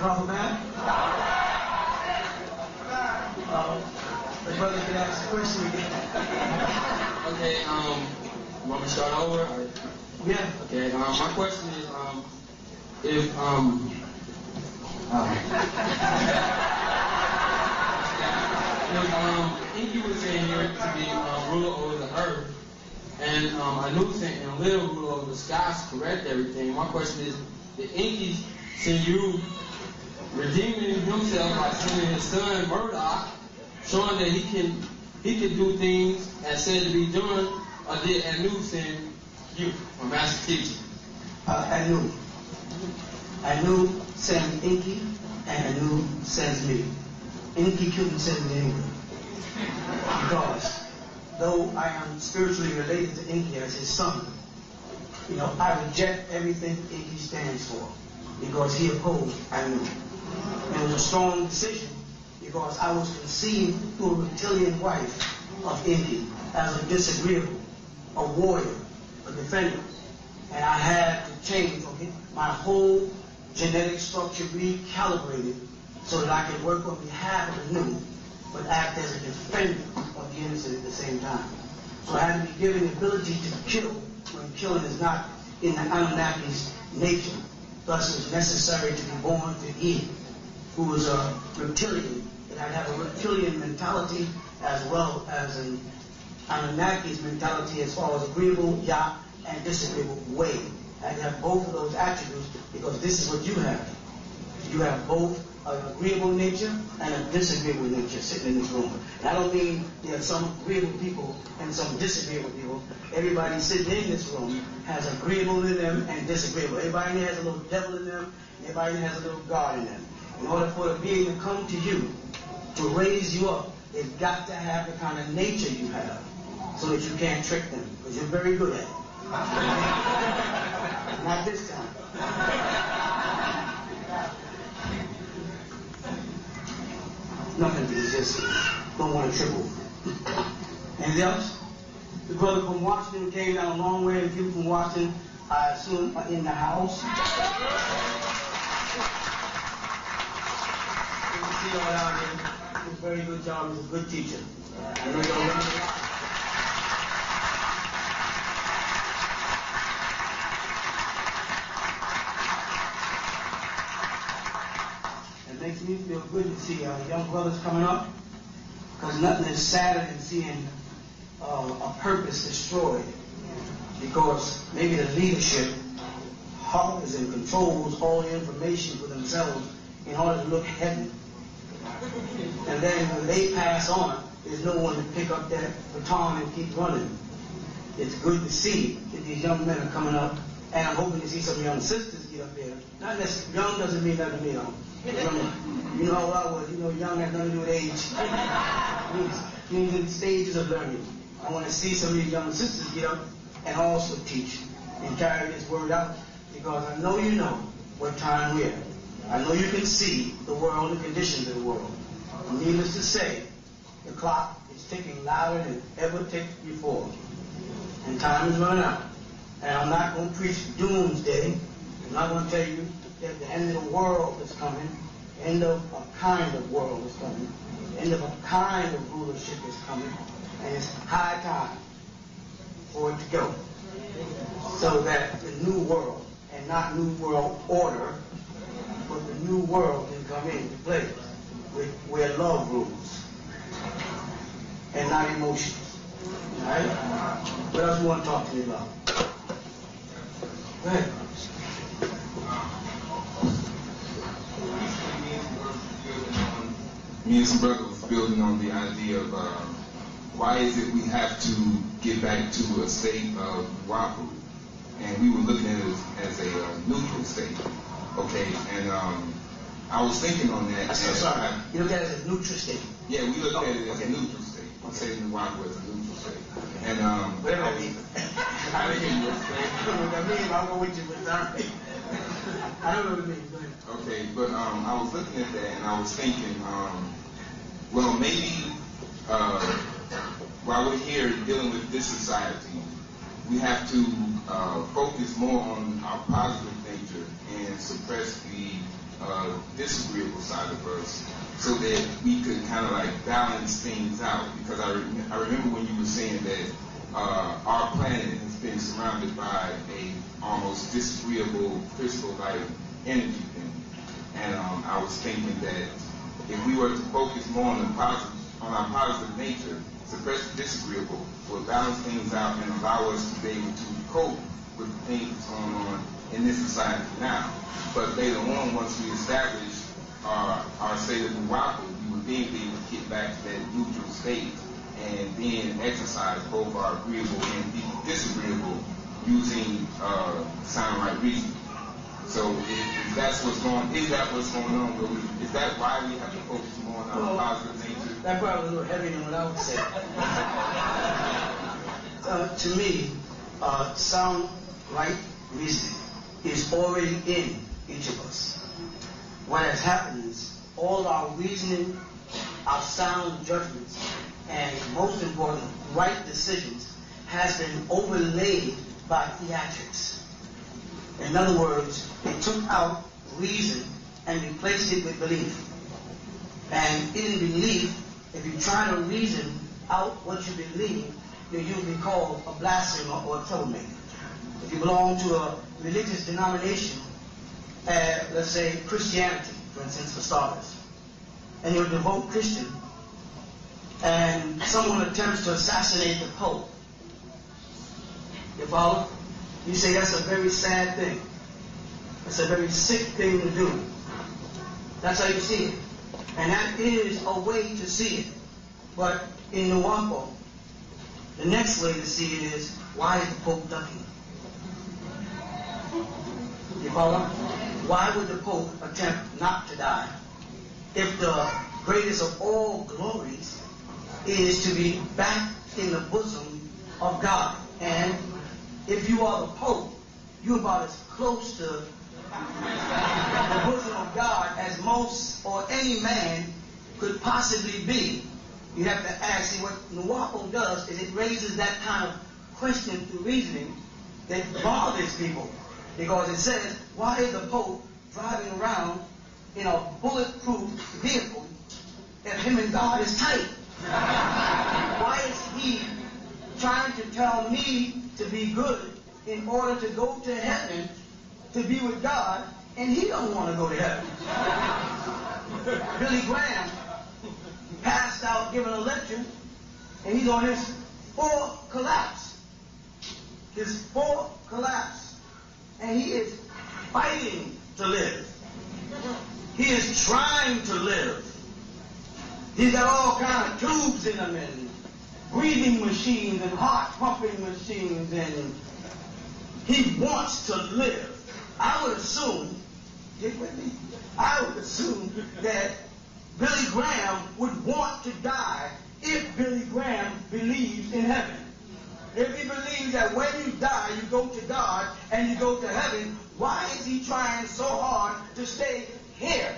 Problematic? The brother can ask the question again. Okay, want me to start over? Or? Yeah. Okay, my question is, if Enki was saying here to be ruler over the earth, and Anunnaki and Enlil ruler over the skies to correct everything. My question is, did Enki send you redeeming himself by sending his son Marduk, showing that he can do things as said to be done, or did Anu send you, or master teacher? Anu sends Enki, and Anu sends me. Enki couldn't send me anywhere. Because though I am spiritually related to Enki as his son, I reject everything Enki stands for because he opposed Anu. It was a strong decision because I was conceived through a reptilian wife of Enki as a disagreeable, a warrior, a defender. And I had to change my whole genetic structure, recalibrated so that I could work on behalf of the new, but act as a defender of the innocent at the same time. So I had to be given the ability to kill when killing is not in the Anunnaki's nature. Thus it was necessary to be born to Eve, who was a reptilian. It had to have a reptilian mentality as well as an Anunnaki's mentality as far as agreeable, and disagreeable way. I had to have both of those attributes because this is what you have. You have both an agreeable nature and a disagreeable nature sitting in this room. And I don't mean there are some agreeable people and some disagreeable people. Everybody sitting in this room has agreeable in them and disagreeable. Everybody in there has a little devil in them. Everybody in there has a little God in them. In order for the being to come to you, to raise you up, they've got to have the kind of nature you have so that you can't trick them, because you're very good at it. Not this time. Nothing to resist. Don't want to triple. Anything else? The brother from Washington came down a long way, and people from Washington, I assume, are in the house. Good to see you all out here. He did a very good job. He's a good teacher. I know you'll learn a lot. Makes me feel good to see young brothers coming up, because nothing is sadder than seeing a purpose destroyed, because maybe the leadership harbors and controls all the information for themselves in order to look heavy. And then when they pass on, there's no one to pick up that baton and keep running. It's good to see that these young men are coming up, and I'm hoping to see some young sisters get up there. Not necessarily, young doesn't mean nothing to me, though. You know how I was. Young has nothing to do with age. It means in stages of learning. I want to see some of these young sisters get up and also teach and carry this word out, because I know you know what time we're in. I know you can see the world and conditions of the world. And needless to say, the clock is ticking louder than ever ticked before. And time is running out. And I'm not going to preach doomsday. I'm not going to tell you that the end of the world is coming, the end of a kind of world is coming, the end of a kind of rulership is coming, and it's high time for it to go. So that the new world, and not new world order, but the new world can come into play where love rules and not emotions. All right? What else you want to talk to me about? Go ahead. Me and some brothers was building on the idea of why is it we have to get back to a state of Nuwaupu, and we were looking at it as a neutral state. Okay, and I was thinking on that. Sorry, you look at it as a neutral state. Yeah, we look at it as a neutral state. We say Nuwaupu as a neutral state. And whatever that means. I don't know what that means. I'll go with you with that. I don't know what it means. Go ahead. Okay, but I was looking at that and I was thinking, well, maybe while we're here dealing with this society, we have to focus more on our positive nature and suppress the disagreeable side of us, so that we could kind of like balance things out. Because I remember when you were saying that our planet has been surrounded by a almost disagreeable crystal-like energy thing, and I was thinking that if we were to focus more on our positive nature, suppress the disagreeable, would balance things out and allow us to be able to cope with the things that's going on in this society now. But later on, once we establish our state of Nuwaupu, we would then be able to get back to that neutral state and then exercise both our agreeable and disagreeable using sound right reason. So if that's what's going on, is that what's going on? Is that why we have to focus more on our positive nature? That probably a little heavier than what I would say. To me, sound right reasoning is already in each of us. What has happened is all our reasoning, our sound judgments, and most important, right decisions has been overlaid by theatrics. In other words, they took out reason and replaced it with belief. And in belief, if you try to reason out what you believe, you're usually called a blasphemer or a troublemaker. If you belong to a religious denomination, let's say Christianity, for instance, for starters, and you're a devout Christian, and someone attempts to assassinate the Pope, you follow? You say that's a very sad thing. That's a very sick thing to do. That's how you see it. And that is a way to see it. But in Nuwaupu, the next way to see it is, why is the Pope ducking? You follow? Why would the Pope attempt not to die if the greatest of all glories is to be back in the bosom of God? And if you are the Pope, you're about as close to the bosom of God as most or any man could possibly be. You have to ask, see, what Nuwaupu does is it raises that kind of question through reasoning that bothers people. Because it says, why is the Pope driving around in a bulletproof vehicle if him and God is tight? Why is he trying to tell me to be good in order to go to heaven to be with God, and he don't want to go to heaven? Billy Graham passed out giving a lecture, and he's on his fourth collapse. His fourth collapse. And he is fighting to live. He is trying to live. He's got all kinds of tubes in him, and breathing machines, and heart pumping machines, and he wants to live. I would assume, get with me, I would assume that Billy Graham would want to die if Billy Graham believes in heaven. If he believes that when you die, you go to God and you go to heaven, why is he trying so hard to stay here?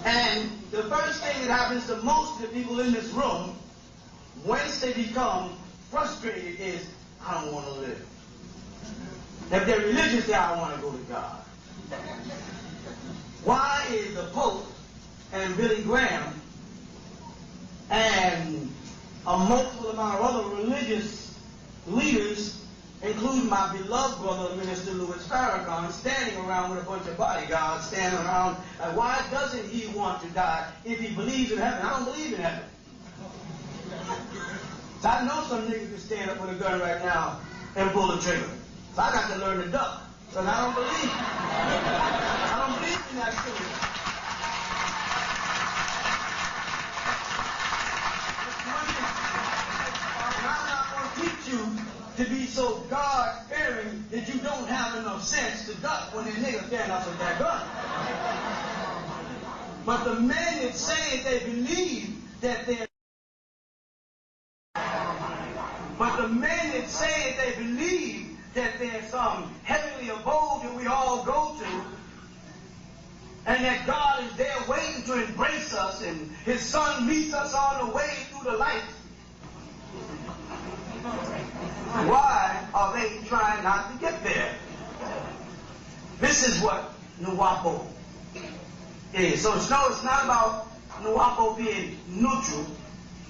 And the first thing that happens to most of the people in this room, once they become frustrated, is, I don't want to live. If they're religious, they don't want to go to God. Why is the Pope and Billy Graham and a multiple amount of other religious leaders, including my beloved brother, Minister Louis Farrakhan, standing around with a bunch of bodyguards standing around? Why doesn't he want to die if he believes in heaven? I don't believe in heaven. So I know some niggas can stand up with a gun right now and pull the trigger. So I got to learn to duck, because I don't believe. I don't believe in that shit. You to be so God-fearing that you don't have enough sense to duck when a nigga stand up with that gun. But the men that say they believe that they're there's some heavenly abode that we all go to, and that God is there waiting to embrace us, and his son meets us on the way through the light. Why are they trying not to get there? This is what Nuwaupu is. So it's not about Nuwaupu being neutral.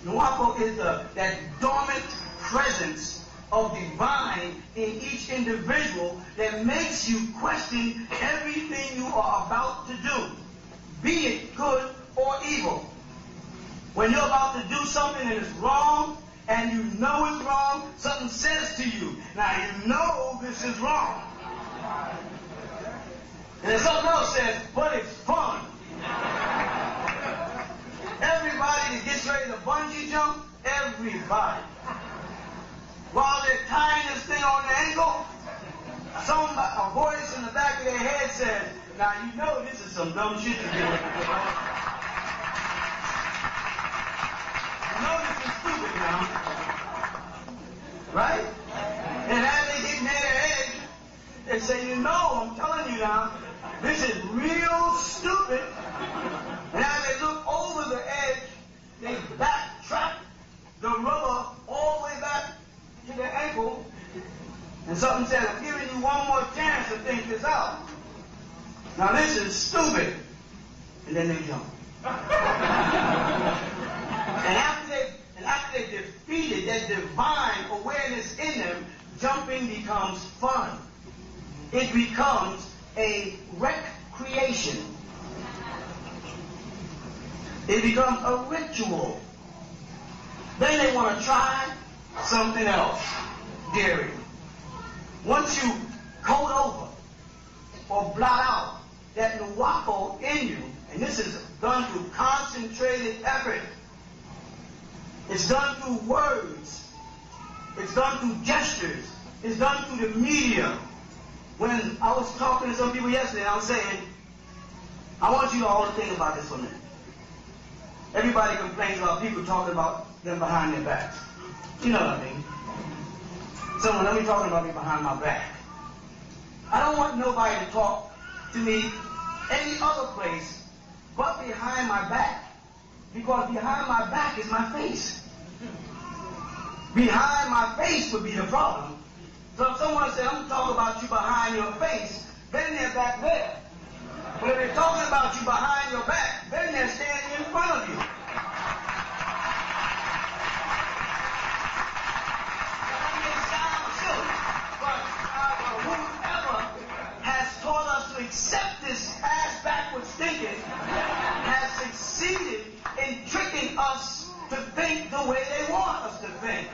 Nuwaupu is that dormant presence of divine in each individual that makes you question everything you are about to do, be it good or evil. When you're about to do something that is wrong, and you know it's wrong, something says to you, now you know this is wrong. And then something else says, but it's fun. Everybody that gets ready to bungee jump, everybody. While they're tying this thing on the ankle, a voice in the back of their head says, now you know this is some dumb shit you're doing. You know this is stupid now. Right? And as they get near their edge, they say, you know, I'm telling you now, this is real stupid. And as they look over the edge, they backtrack the rubber all the way back to their ankle. And something says, I'm giving you one more chance to think this out. Now this is stupid. And then they jump. And after they defeated that divine awareness in them, jumping becomes fun. It becomes a recreation. It becomes a ritual. Then they want to try something else, daring. Once you coat over or blot out that Nuwaupu in you, and this is done through concentrated effort, it's done through words, it's done through gestures, it's done through the media. When I was talking to some people yesterday, I was saying, I want you all to think about this for a minute. Everybody complains about people talking about them behind their backs. You know what I mean? Someone, let me talk about me behind my back. I don't want nobody to talk to me any other place but behind my back. Because behind my back is my face. Behind my face would be the problem. So if someone said, I'm talking about you behind your face, then they're back there. But if they're talking about you behind your back, then they're standing in front of you. Taught us to accept this ass-backwards thinking has succeeded in tricking us to think the way they want us to think.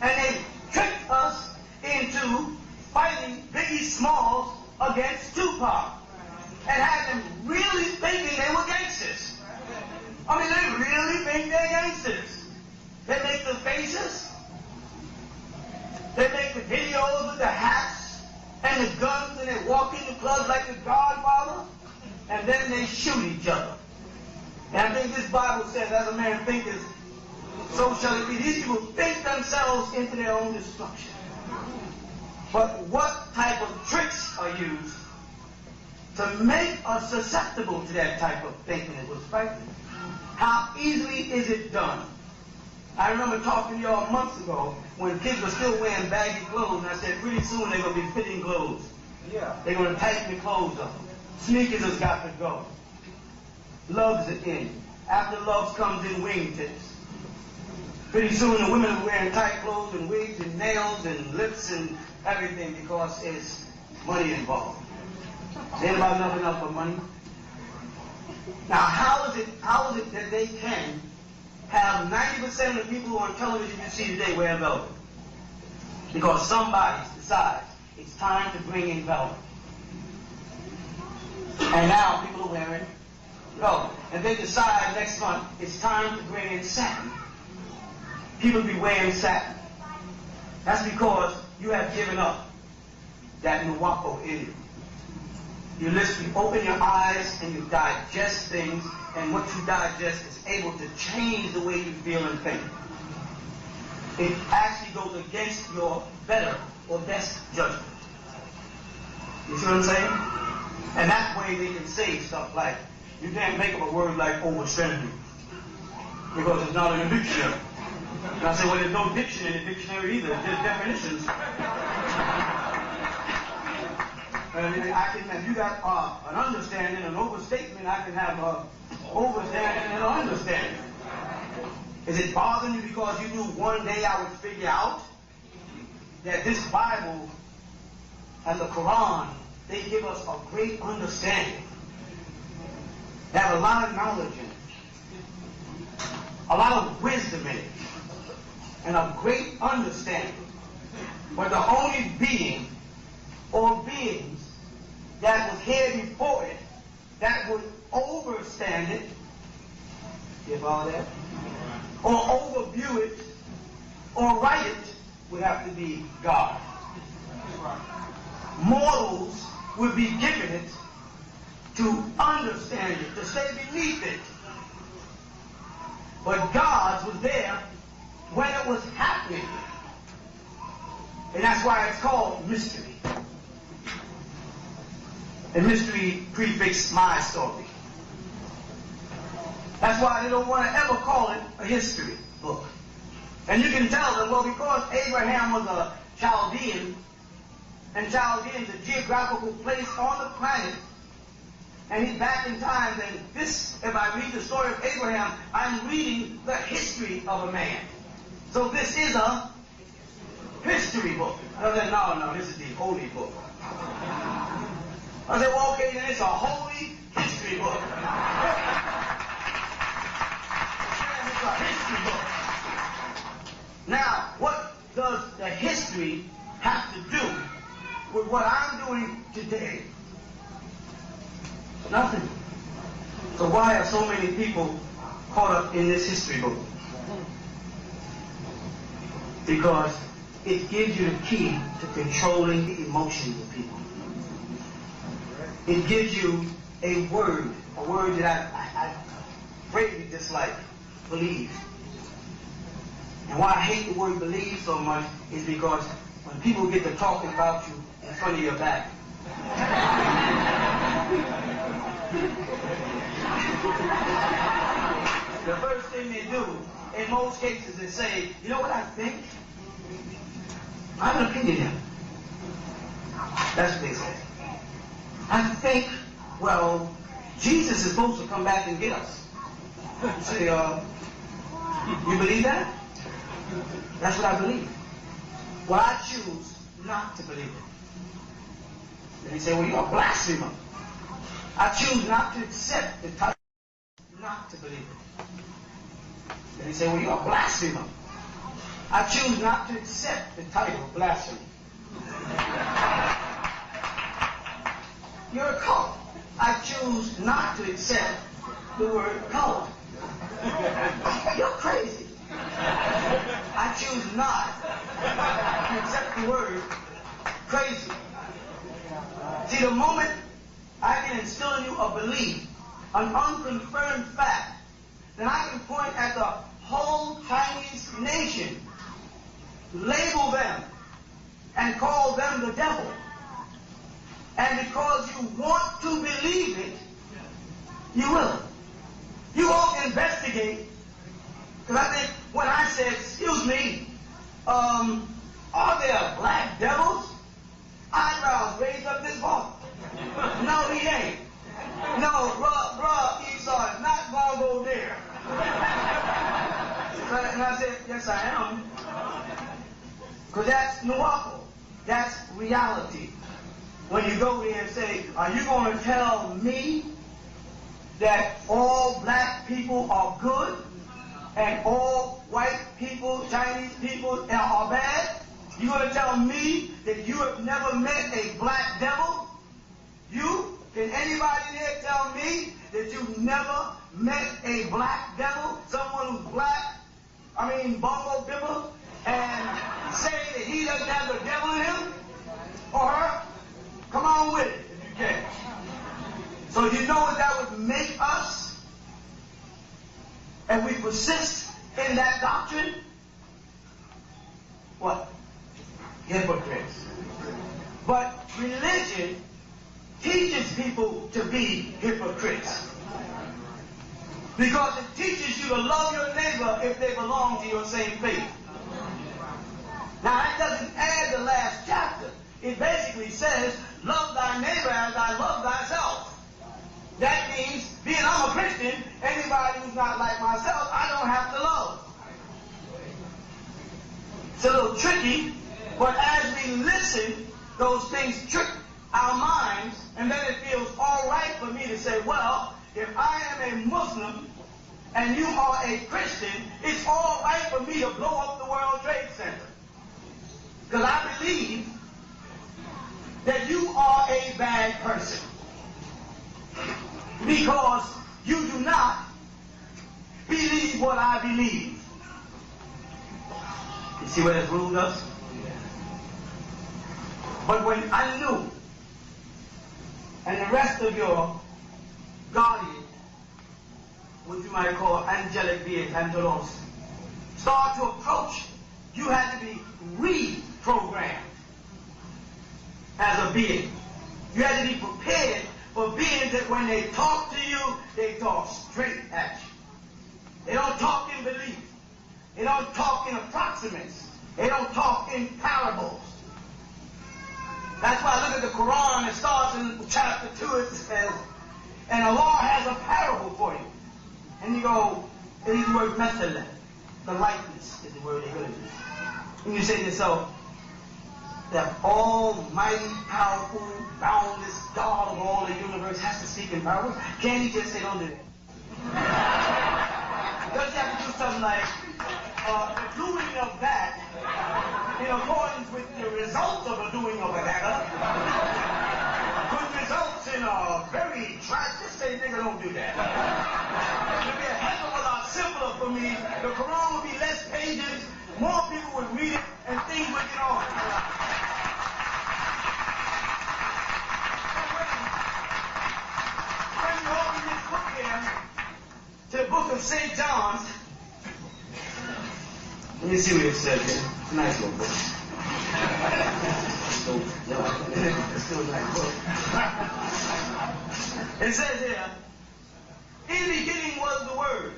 And they tricked us into fighting Biggie Smalls against Tupac and had them really thinking they were gangsters. I mean, they really think they're gangsters. They make the faces. They make the videos with the hats and the guns, and they walk into clubs like the Godfather, and then they shoot each other. And I think this Bible says, as a man thinketh, so shall it be. These people think themselves into their own destruction. But what type of tricks are used to make us susceptible to that type of thinking? It was frightening. How easily is it done? I remember talking to y'all months ago when kids were still wearing baggy clothes, and I said, pretty soon they're going to be fitting clothes. Yeah. They're going to tighten the clothes up. Sneakers has got to go. Lugs are in. After lugs comes in wingtips. Pretty soon the women are wearing tight clothes and wigs and nails and lips and everything because it's money involved. It ain't about nothing else but money. Now, how is it that they can have 90% of the people who are on television you see today wear velvet? Because somebody decides it's time to bring in velvet. And now people are wearing velvet. And they decide next month it's time to bring in satin. People be wearing satin. That's because you have given up that Nuwaupu in you. You listen, you open your eyes and you digest things, and what you digest is able to change the way you feel and think. It actually goes against your better or best judgment. You see what I'm saying? And that way they can say stuff like, you can't make up a word like overstanding because it's not in the dictionary. And I say, well, there's no dictionary in the dictionary either, there's definitions. If you got an understanding, an overstatement, I can have overstanding and an understanding. Is it bothering you because you knew one day I would figure out that this Bible and the Qur'an, they give us a great understanding. They have a lot of knowledge in it, a lot of wisdom in it, and a great understanding. But the only being or beings that was here before it, that would overstand it, you follow that? Or overview it, or write it, would have to be God. Mortals would be given it to understand it, to stay beneath it. But God was there when it was happening. And that's why it's called mystery. And mystery prefix my story. That's why they don't want to ever call it a history book. And you can tell them, well, because Abraham was a Chaldean, and Chaldean's a geographical place on the planet, and he's back in time, then this, if I read the story of Abraham, I'm reading the history of a man. So this is a history book. I said, no, this is the holy book. I said, well, okay, then it's a holy history book. It's a history book. Now, what does the history have to do with what I'm doing today? Nothing. So why are so many people caught up in this history book? Because it gives you the key to controlling the emotions of people. It gives you a word that I greatly dislike, believe. And why I hate the word believe so much is because when people get to talking about you in front of your back, the first thing they do, in most cases, is say, you know what I think? I have an opinion here. That's what they say. I think, well, Jesus is supposed to come back and get us. Say, you believe that? That's what I believe. Well, I choose not to believe it. Then he say, well, you're a blasphemer. I choose not to accept the title, not to believe it. Then he say, well, you're a blasphemer. I choose not to accept the title of blasphemy. You're a cult. I choose not to accept the word cult. You're crazy. I choose not to accept the word crazy. See, the moment I can instill in you a belief, an unconfirmed fact, then I can point at the whole Chinese nation, label them, and call them the devil. And because you want to believe it, you will. You won't investigate. Because I think when I said, excuse me, are there black devils? Eyebrows raised up this far. No, he ain't. No, bruh, Esau is not going to go there. And I said, yes, I am. Because that's Nuwaupu. That's reality. When you go there and say, are you going to tell me that all black people are good and all white people, Chinese people are bad? You're going to tell me that you have never met a black devil? You? Can anybody there tell me that you've never met a black devil? Someone who's black, Bongo Bibba, and say that he doesn't have the devil in him? Or her? Come on with it if you can. So you know what that would make us? And we persist in that doctrine? What? Hypocrites. But religion teaches people to be hypocrites. Because it teaches you to love your neighbor if they belong to your same faith. Now that doesn't add the last chapter. it basically says, love thy neighbor as I love thyself. That means, being I'm a Christian, anybody who's not like myself, I don't have to love. It's a little tricky, but as we listen, those things trick our minds, and then it feels all right for me to say, well, if I am a Muslim and you are a Christian, it's all right for me to blow up the World Trade Center. Because I believe that you are a bad person. Because you do not believe what I believe. You see where it's ruled us? But when Anu and the rest of your guardian, what you might call angelic beings, angelos, start to approach, you had to be reprogrammed as a being. You had to be prepared for beings that when they talk to you, they talk straight at you. They don't talk in belief. They don't talk in approximates. They don't talk in parables. That's why I look at the Qur'an, it starts in chapter 2, it says, and Allah has a parable for you. And you go, and use the word mathala, the likeness is the word they're going to use. And you say to yourself, that almighty, powerful, boundless God of all the universe has to speak in parables? Can't he just say, don't do that? Does he have to do something like, the doing of that in accordance with the results of the doing of that could result in a very tragic. Just say, nigga, don't do that. It would be a heck of a lot simpler for me. The Quran would be less pages, more people would read it, and things would get on. When you open this book here, to the book of St. John's, let me see what it says here. It's a nice little book. It's still a nice book. It says here, in the beginning was the Word,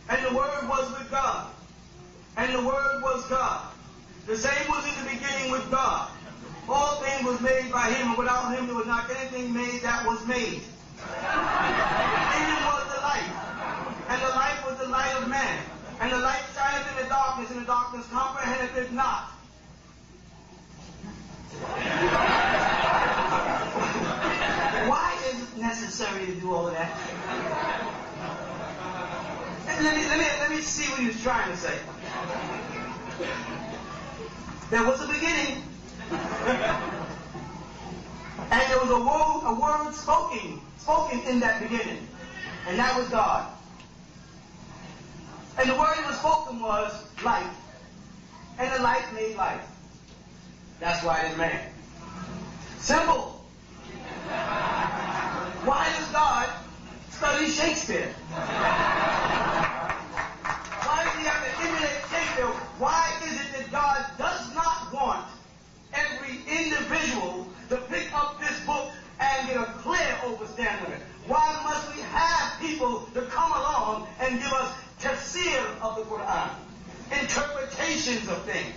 and the Word was with God, and the Word was God. The same was in the beginning with God. All things was made by Him, and without Him there was not anything made that was made. In Him was the light, and the light was the light of man. And the light shineth in the darkness, and the darkness comprehendeth it not. Why is it necessary to do all of that? Let me see what he was trying to say. There was a beginning. And there was a word spoken in that beginning. And that was God. And the word that was spoken was light. And the light made life. That's why it is man. Simple. Why does God study Shakespeare? Why does he have to emulate Shakespeare? Why is it that God does not want every individual to pick up this book and get a clear understanding of it? Why must we have people to come along and give us tafsir of the Qur'an, interpretations of things?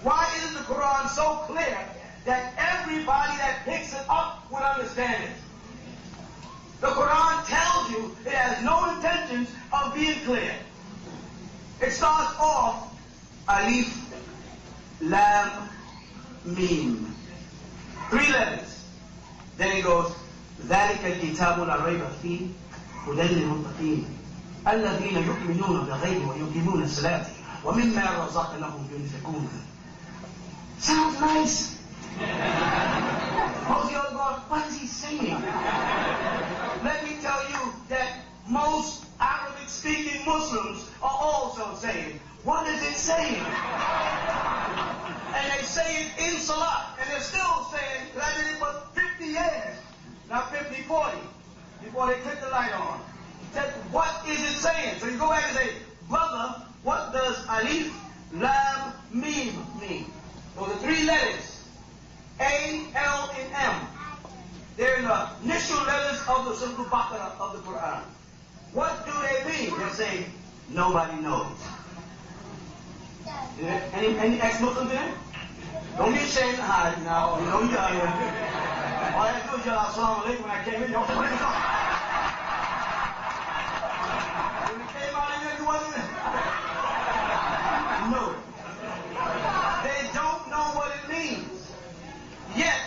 Why isn't the Qur'an so clear that everybody that picks it up would understand it? The Qur'an tells you it has no intentions of being clear. It starts off alif, lam, mim. 3 letters. Then it goes ذلك الكتاب لا ريب فيه هدى للمتقين الذين يؤمنون بالغيب ويقيمون الصلاة ومما رزقناهم ينفقون. Sounds nice. Most of y'all going, what is he saying? Let me tell you that most Arabic-speaking Muslims are also saying, what is it saying? And they say it in Salah, and they're still saying, I did it for 50 years, not 50, 40, before they click the light on. Said, what is it saying? So you go back and say, brother, what does alif, lam, mim mean? Those are 3 letters. A, L, and M. They're the initial letters of the Surah Al-Baqarah of the Qur'an. What do they mean? They say, nobody knows. Any ex-Muslims in there? Don't be ashamed to hide now. You know you're out here. All I had to do was yell Assalamu alaikum when I came in. Y'all what is up? When it came out in there, you wasn't in. No. They don't know what it means. Yet,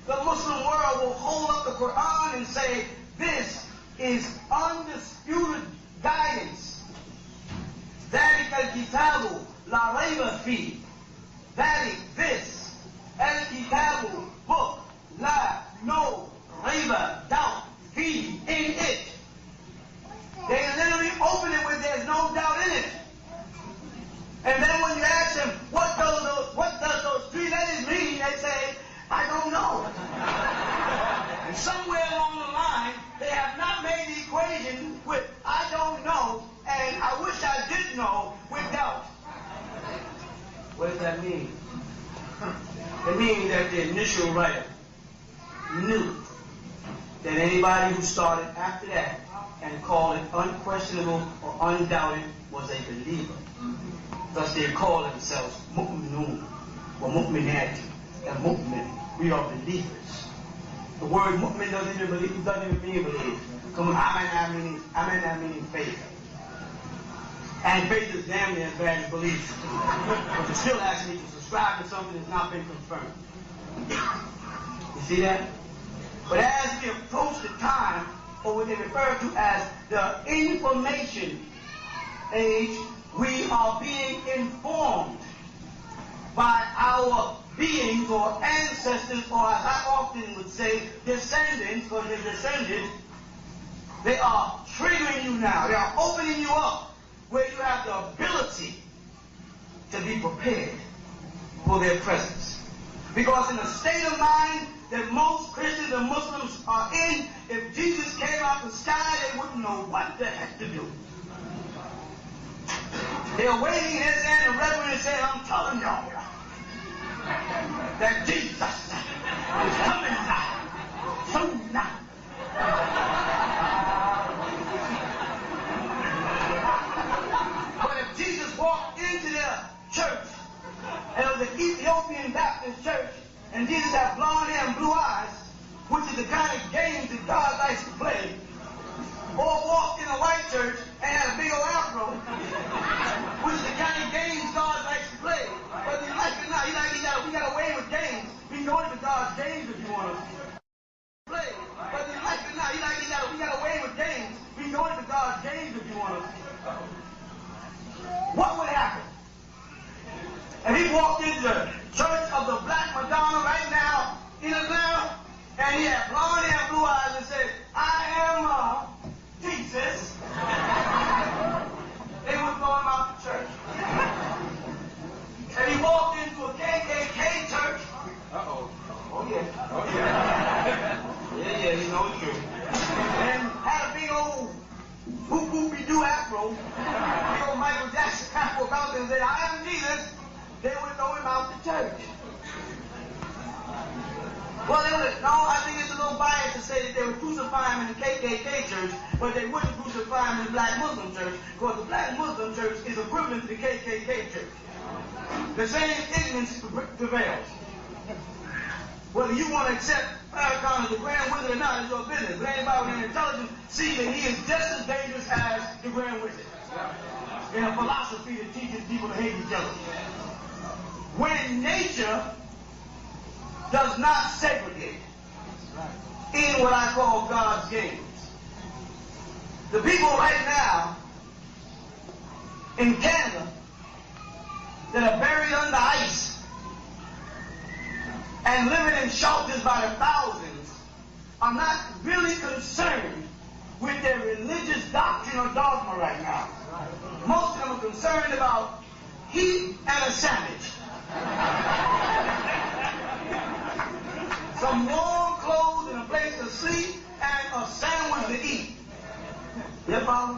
the Muslim world will hold up the Qur'an and say, this is undisputed guidance. ذَلِكَ الْكِتَابُ لَا رَيْبَ فِيهِ. That is this. El-Kitabu, book, la, no, raiba, doubt, fee, in it. They literally open it with there's no doubt in it. And then when you ask them, what does those three letters mean, they say, I don't know. And somewhere along the line, they have not made the equation with I don't know and I wish I did know with doubt. What does that mean? It means that the initial writer knew that anybody who started after that and called it unquestionable or undoubted was a believer. Thus they call themselves mu'minun or mu'minat and mu'min. We are believers. The word mu'min doesn't even mean believe. Come on, amen meaning faith. And faith is damn near as bad as belief. But you still ask me to subscribe to something that's not been confirmed. You see that? But as we approach the time, or what they refer to as the information age, we are being informed by our beings or ancestors, or as I often would say, descendants, because they're descended. They are triggering you now. They are opening you up where you have the ability to be prepared for their presence. Because in the state of mind that most Christians and Muslims are in, if Jesus came out the sky, they wouldn't know what the heck to do. They're waiting in his hand and reverend and saying, I'm telling y'all that Jesus is coming now. Soon now. But if Jesus walked into their church, and it was an Ethiopian Baptist church, and Jesus had blonde hair and blue eyes, which is the kind of games that God likes to play, or walked in a white church and had a big old afro, which is the kind of games God likes to play. Whether you like it or not, we got away with games. We can go into God's games if you want to play. Whether you like it or not, we got away with games. We can go into God's games if you want to. What would happen? And he walked into the church of the Black Madonna right now in Atlanta, and he had blonde hair and blue eyes and said, I am Jesus. They would throw him out the church. And he walked into a KKK church. Uh-oh. Oh, yeah. Oh, yeah. Yeah, you know it's true. And had a big old boop-boopy-doo afro. Big old Michael Jackson afro about and said, I am Jesus. They would throw him out the church. Well, they would, no, I think it's a little biased to say that they would crucify him in the KKK church, but they wouldn't crucify him in the Black Muslim church, because the Black Muslim church is equivalent to the KKK church. The same ignorance prevails. Whether you want to accept Farrakhan as the Grand Wizard or not is your business. But anybody with any intelligence see that he is just as dangerous as the Grand Wizard in a philosophy that teaches people to hate each other. When nature does not segregate in what I call God's games. The people right now in Canada that are buried under ice and living in shelters by the thousands are not really concerned with their religious doctrine or dogma right now. Most of them are concerned about heat and a sandwich. Some warm clothes and a place to sleep and a sandwich to eat. You follow?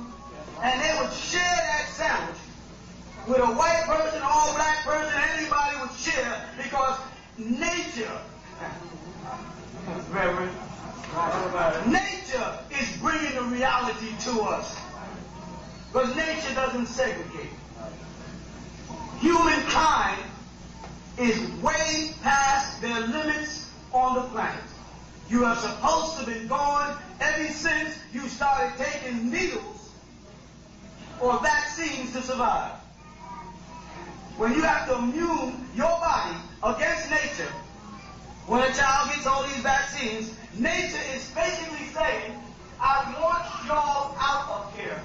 And they would share that sandwich with a white person, all black person, anybody would share because nature, Reverend, nature is bringing the reality to us. Because nature doesn't segregate. Humankind is way past their limits on the planet. You are supposed to have been gone ever since you started taking needles or vaccines to survive. When you have to immune your body against nature, when a child gets all these vaccines, nature is basically saying, I want y'all out of here.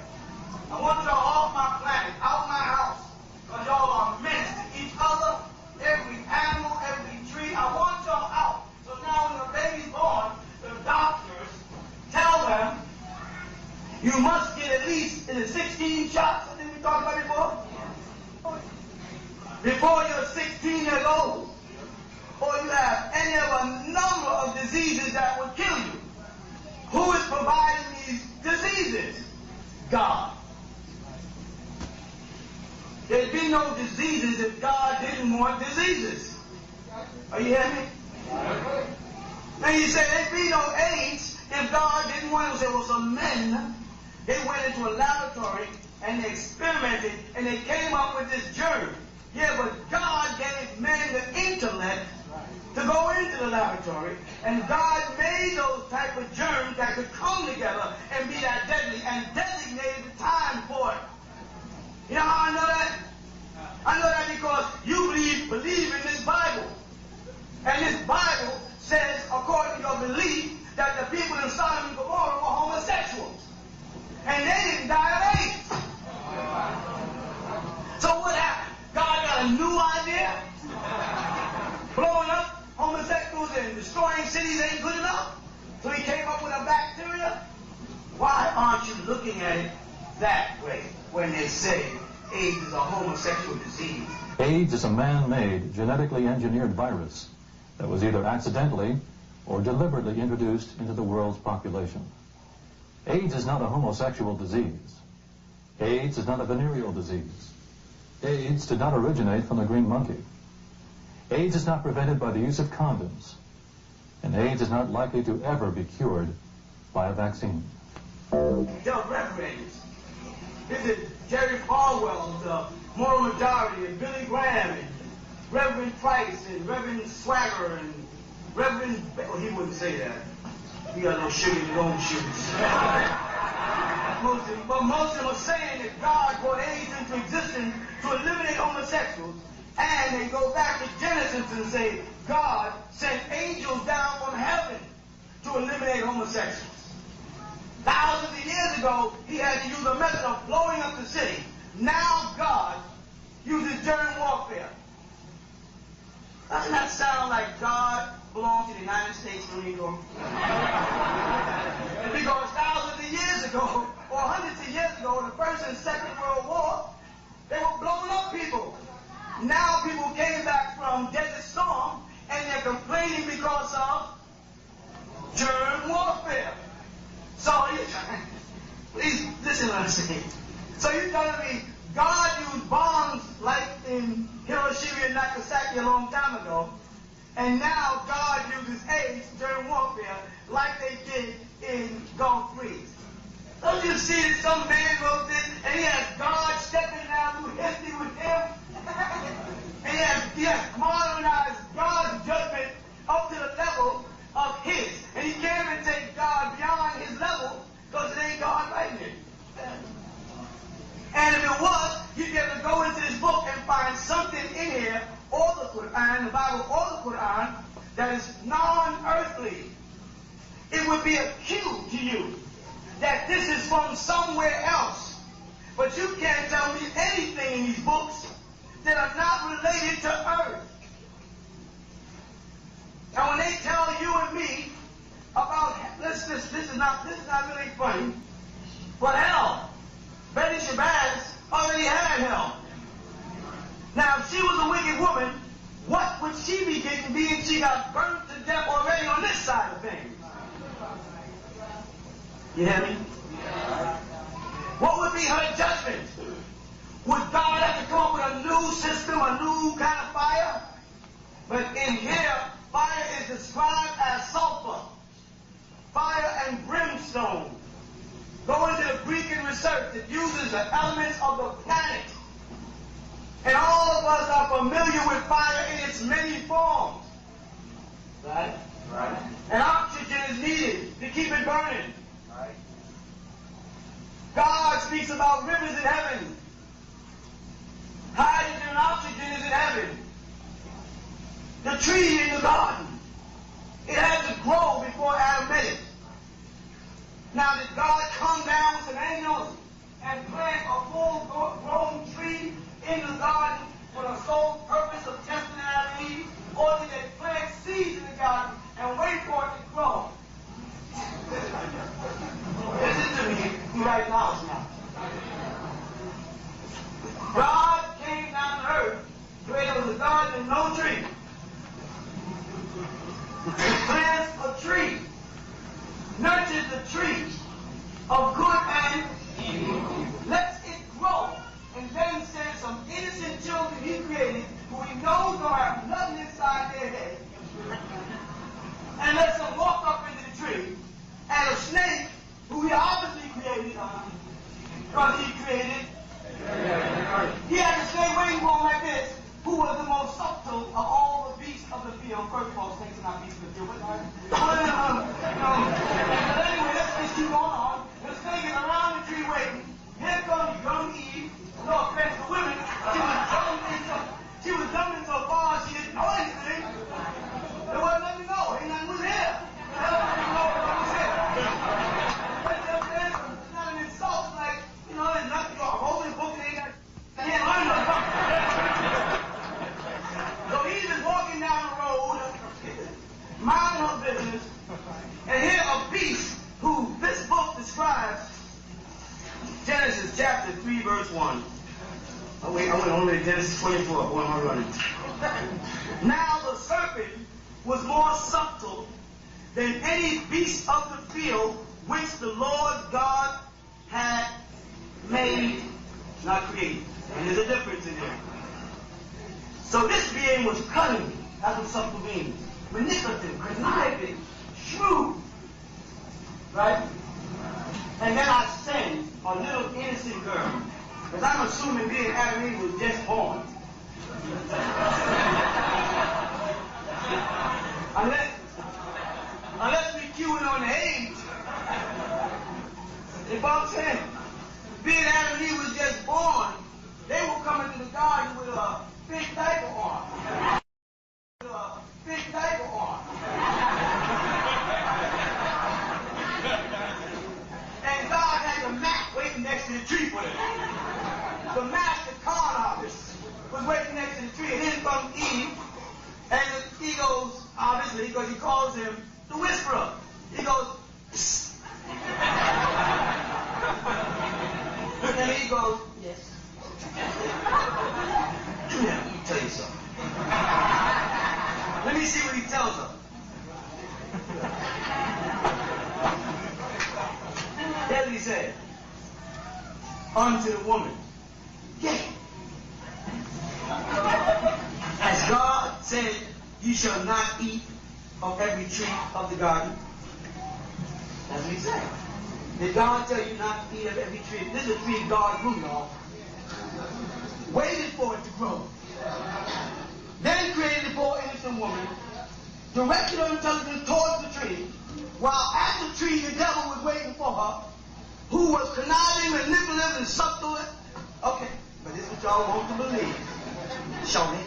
I want y'all off my planet, out my house. Because y'all are menace to each other, every animal, every tree. I want y'all out. So now when the baby's born, the doctors tell them, you must get at least 16 shots, I think we talked about before. Before you're 16 years old. Or you have any of a number of diseases that would kill you. Who is providing these diseases? God. There'd be no diseases if God didn't want diseases. Are you hearing me? And you say there'd be no AIDS if God didn't want it. Say, well, some men, they went into a laboratory and they experimented and they came up with this germ. Yeah, but God gave men the intellect to go into the laboratory, and God made those type of germs that could come together and be that deadly, and designated the time for it. You know how I know that? I know that because you believe in this Bible. And this Bible says, according to your belief, that the people in Sodom and Gomorrah were homosexuals. And they didn't die of AIDS. So what happened? God got a new idea? Blowing up homosexuals and destroying cities ain't good enough? So he came up with a bacteria? Why aren't you looking at it that way when they say AIDS is a homosexual disease? AIDS is a man-made, genetically engineered virus that was either accidentally or deliberately introduced into the world's population. AIDS is not a homosexual disease. AIDS is not a venereal disease. AIDS did not originate from the green monkey. AIDS is not prevented by the use of condoms. And AIDS is not likely to ever be cured by a vaccine. Your reverends, this is Jerry Falwell's Moral Majority, and Billy Graham, and Reverend Price, and Reverend Swagger, and Reverend... Well, he wouldn't say that. He got no sugar in his own shoes. But most of them are saying that God brought AIDS into existence to eliminate homosexuals. And they go back to Genesis and say, God sent angels down from heaven to eliminate homosexuals. Thousands of years ago, he had to use a method of blowing up the city. Now God uses germ warfare. Doesn't that sound like God belongs to the United States of Negro? Because thousands of years ago, or hundreds of years ago, in the First and Second World War, they were blowing up people. Now people came back from Desert Storm and they're complaining because of germ warfare. So please listen to what I'm saying. So you're telling me God used bombs like in Hiroshima and Nagasaki a long time ago, and now God uses AIDS, germ warfare, like they did in Gulf Freeze. Don't you see that some man wrote this and he has God stepping down through history with him? And he has modernized God's judgment up to the level of his. And he can't even take God beyond his level because it ain't God writing it. And if it was, you'd be able to go into this book and find something in here, or the Qur'an, the Bible, or the Qur'an, that is non-earthly. It would be a cue to you that this is from somewhere else. But you can't tell me anything in these books that are not related to earth. And when they tell you and me about, this is not really funny, but hell, Betty Shabazz already had hell. Now, if she was a wicked woman, what would she be getting being she got burnt to death already on this side of things? You hear me? What would be her judgment? Would God have to come up with a new system, a new kind of fire? But in here, fire is described as sulfur, fire and brimstone. Go into the Greek and research. It uses the elements of the planet. And all of us are familiar with fire in its many forms. Right? Right. And oxygen is needed to keep it burning. Right. God speaks about rivers in heaven. Hydrogen and oxygen is in heaven. The tree in the garden, it had to grow before Adam met it. Now did God come down with some angels and plant a full-grown tree in the garden for the sole purpose of testing Adam and Eve? Or did they plant seeds in the garden and wait for it to grow? Listen to me right now. God came down to earth where there was a garden and no tree. He plants a tree, nurtures the tree of good and evil, lets it grow, and then sends some innocent children he created who he knows don't have nothing inside their head, and lets them walk up into the tree, and a snake who he obviously created, because he created, he had a snake waiting for him like this, who was the most subtle of all the beasts of the field. First of all, snakes are not beasts of the field, but anyway, let's just keep going on. The snake is around the tree waiting. Here comes young Eve. No offense to women. She was dumb in so far she didn't know anything. There wasn't nothing to know. Ain't nothing was here. It's not an insult. It's like, there's nothing. You're holding a book and ain't got. I can't learn nothing. So Eve is walking down the road, minding her business, and here a beast who this book describes, Genesis chapter 3, verse 1. Oh wait, I went all the way to Genesis 24. What am I running? Now the serpent was more subtle than any beast of the field which the Lord God had made, not created. And there's a difference in them. So this being was cunning. That's what subtle means. Manipulative, conniving, shrewd. Right? And then I send a little innocent girl. Because I'm assuming being Adam and Eve was just born. Unless we queuing on the age. If I'm saying being Adam and Eve was just born, they will come into the garden with a big diaper on. And God had the mat waiting next to the tree for them. The master con artist was waiting next to the tree, and in comes Eve, and he goes, obviously, because he calls him the whisperer. He goes, psst. And he goes, yes. Come here, let me tell you something. Let me see what he tells her. Here's what he said. Unto the woman, yea. As God said, you shall not eat of every tree of the garden. That's what he said. Did God tell you not to eat of every tree? This is a tree God grew, y'all. Waited for it to grow. Then created the poor innocent woman, directed her intelligence towards the tree, while at the tree the devil was waiting for her, who was conniving, manipulative, and subtle. Okay, but this is what y'all want to believe. Show me.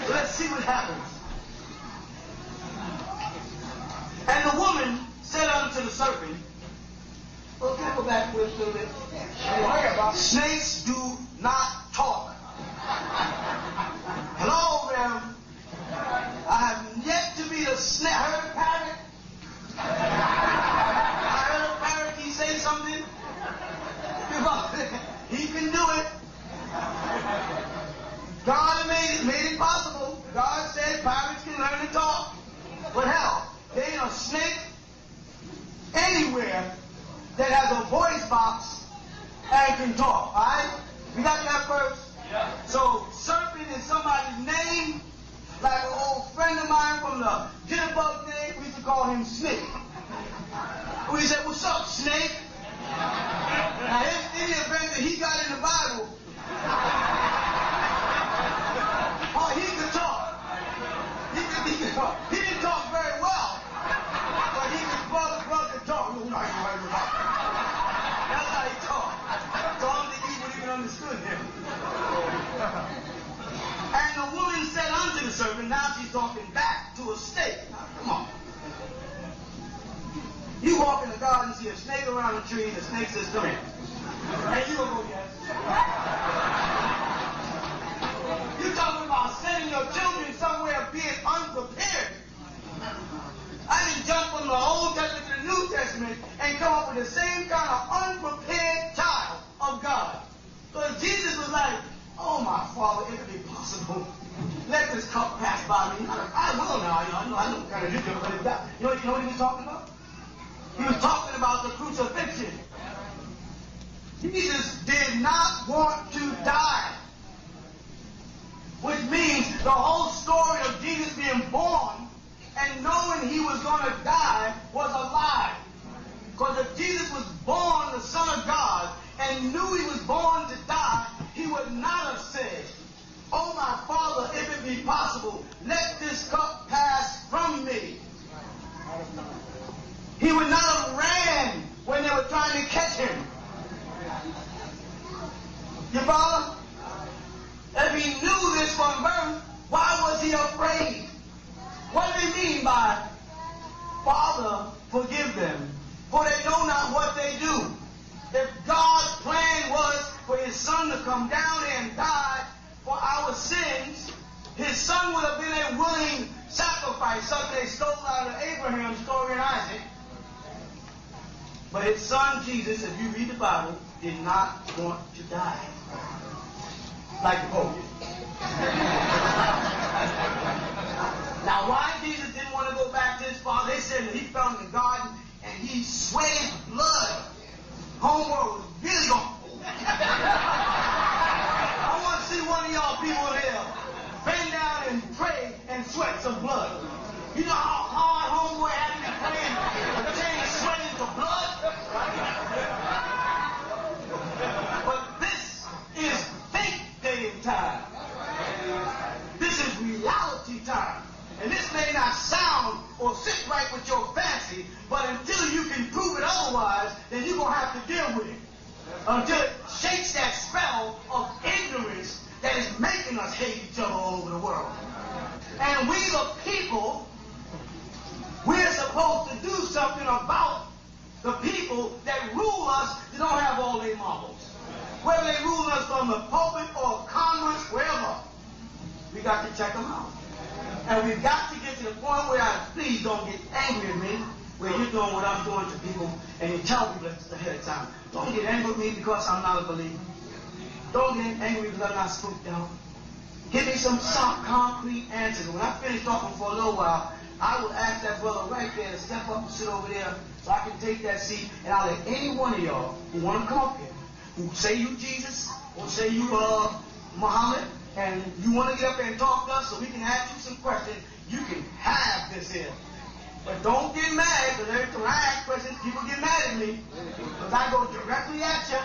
So let's see what happens. And the woman said unto the serpent, well, can I go back with a little bit? Snakes do not talk. Hello, ma'am. I have yet to be the snake. I heard a parrot. He say something. He can do it. God made it possible. God said parrots can learn to talk. But hell, there ain't a snake anywhere that has a voice box and can talk. Alright? We got that first? Yeah. So serpent is somebody's name. Like an old friend of mine from the jitterbug day, we used to call him Snake. We said, what's up, Snake? Now, in the event that he got in the Bible, but now she's talking back to a snake. Now, come on. You walk in the garden, see a snake around a tree, and the snake says, come here. And you gonna go, yes. You're talking about sending your children somewhere being unprepared. I didn't jump from the Old Testament to the New Testament and come up with the same kind of unprepared child of God. So if Jesus was like, oh my Father, if it be possible, let this cup pass by me. I will now, I know kind of you do, but it's got, you know what he was talking about? He was talking about the crucifixion. Jesus did not want to die. Which means the whole story of Jesus being born and knowing he was going to die was a lie. Because if Jesus was born the Son of God and knew he was born to die, he would not have said, oh my Father, if it be possible, let this cup pass from me. He would not have ran when they were trying to catch him. You follow? If he knew this from birth, why was he afraid? What do they mean by, Father, forgive them, for they know not what they do? If God's plan was for his Son to come down here and die for our sins, his Son would have been a willing sacrifice, something they stole out of Abraham's story in Isaac. But his Son, Jesus, if you read the Bible, did not want to die. Like the Pope. Now, why Jesus didn't want to go back to his Father? They said that he fell in the garden and he sweated blood. Homeworld was really going. I want to see one of y'all people there bend down and pray and sweat some blood. You know how hard homeboy had to be praying to change sweat into blood? But this is fake day and time. This is reality time. And this may not sound or sit right with your fancy, but until you can prove it otherwise, then you're going to have to deal with it. Until it shakes that spell of ignorance that is making us hate each other all over the world. And we the people, we're supposed to do something about the people that rule us that don't have all their marbles. Whether they rule us from the pulpit or Congress, wherever, we got to check them out. And we've got to get to the point where please don't get angry at me, where you're doing what I'm doing to people, and you tell people ahead of time. Don't get angry with me because I'm not a believer. Don't get angry because I'm not spooked out. Give me some concrete answers. When I finish talking for a little while, I will ask that brother right there to step up and sit over there so I can take that seat, and I'll let any one of y'all who want to come up here, who say you Jesus, or say you Muhammad, and you want to get up there and talk to us so we can ask you some questions, you can have this here. But don't get mad, because every time I ask questions, people get mad at me, because I go directly at you.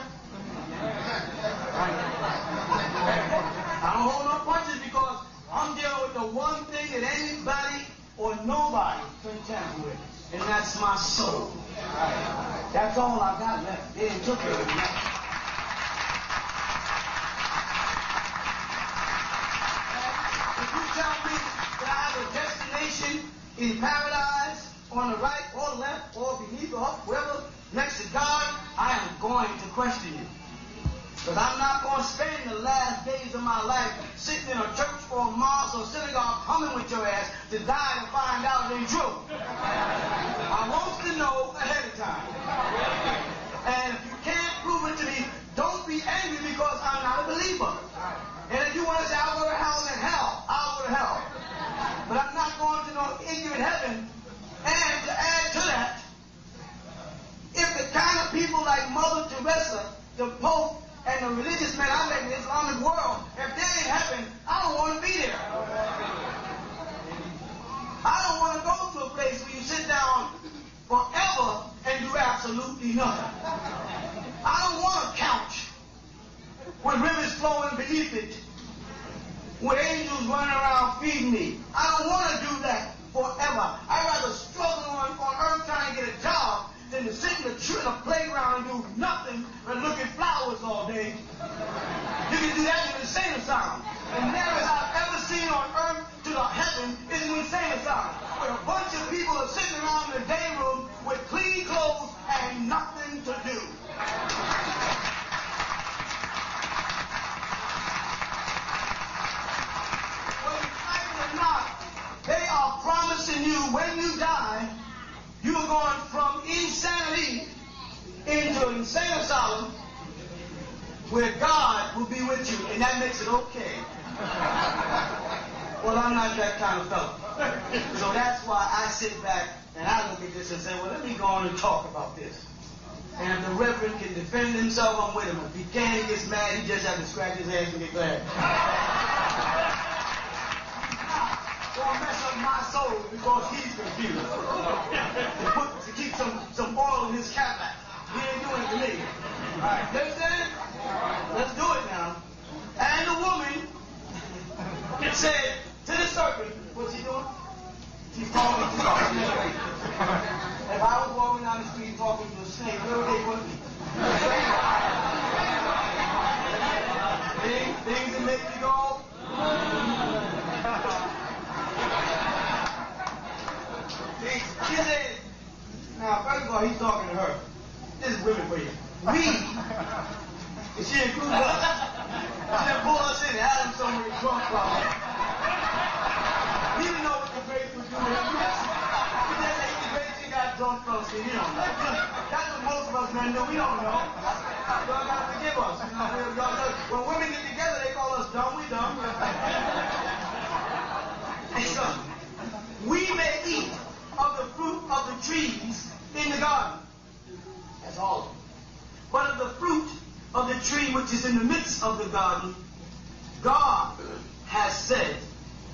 I don't hold no punches because I'm dealing with the one thing that anybody or nobody can tamper with, and that's my soul. That's all I got left. They didn't took it. If you tell me that I have a destination in paradise, on the right or left or beneath or up, wherever, next to God, I am going to question you. Because I'm not going to spend the last days of my life sitting in a church or a mosque or synagogue humming with your ass to die and find out it ain't true. I want to know ahead of time. And if you can't prove it to me, don't be angry because I'm not a believer. And if you want to say, I'll go to hell, then hell, I'll go to hell. But I'm not going to no ignorant heaven. And to add to that, if the kind of people like Mother Teresa, the Pope, and the religious men I met in the Islamic world, if they're in heaven, I don't want to be there. I don't want to go to a place where you sit down forever and do absolutely nothing. I don't want a couch with rivers flowing beneath it, with angels running around feeding me. I don't want to do that forever. I'd rather struggle on earth trying to get a job than to sit in the playground and do nothing but look at flowers all day. You can do that in the insane asylum. And never have I ever seen on earth to the about heaven is an insane asylum, where a bunch of people are sitting around in a day room with clean clothes and nothing to do. Whether you like it or not, they are promising you when you die, you are going from insanity into an insane asylum where God will be with you, and that makes it okay. Well, I'm not that kind of fellow. So that's why I sit back and I look at this and say, well, let me go on and talk about this. And if the Reverend can defend himself, I'm with him. If he can't, he gets mad, he just has to scratch his ass and get glad. Don't mess up my soul because he's confused. To keep some oil in his Cadillac. He ain't doing it to me. All right, you understand? Let's do it now. And the woman said to the serpent, what's she doing? She's talking to the snake. If I was walking down the street talking to a snake, where would they put me? Things that make you go. She said, now first of all, he's talking to her. This is women for you. We, if she includes us, she done pull us in and had him somewhere drunk probably. He didn't know what the grapes was doing. He just ate the grapes and got drunk first. You don't know. That's what most of us men do. We don't know. Y'all gotta forgive us. You know, when women get together, they call us dumb. We dumb. And so, we may eat of the fruit of the trees in the garden. That's all of them. But of the fruit of the tree which is in the midst of the garden, God has said,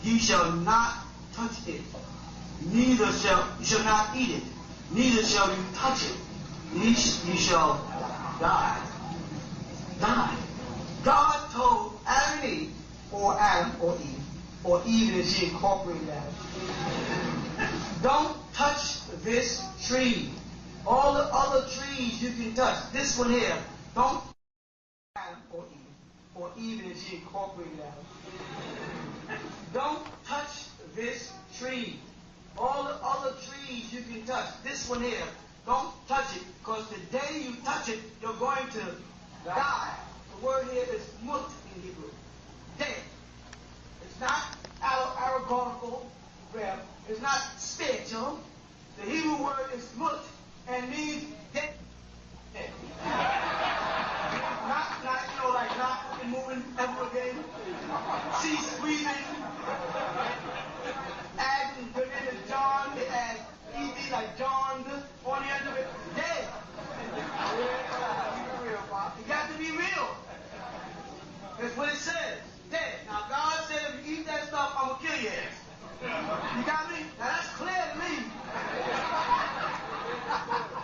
ye shall not touch it, neither you shall not eat it, neither shall you touch it, ye shall die. Die. God told Adam and Eve, or Adam or Eve, or Eve as she incorporated Adam, don't touch this tree. All the other trees you can touch. This one here, don't Adam or Eve as she incorporated Adam. Don't touch this tree. All the other trees you can touch. This one here, don't touch it, because the day you touch it, you're going to die. The word here is mut in Hebrew. Dead. It's not allegorical, it's not spiritual. The Hebrew word is mut and means dead. Not like not moving ever again. Cease breathing. Add the name is John, they add ED like John on the end of it. Dead. You got to be real. That's what it says. Dead. Now God said if you eat that stuff, I'm gonna kill your ass. You got me? Now that's clear to me.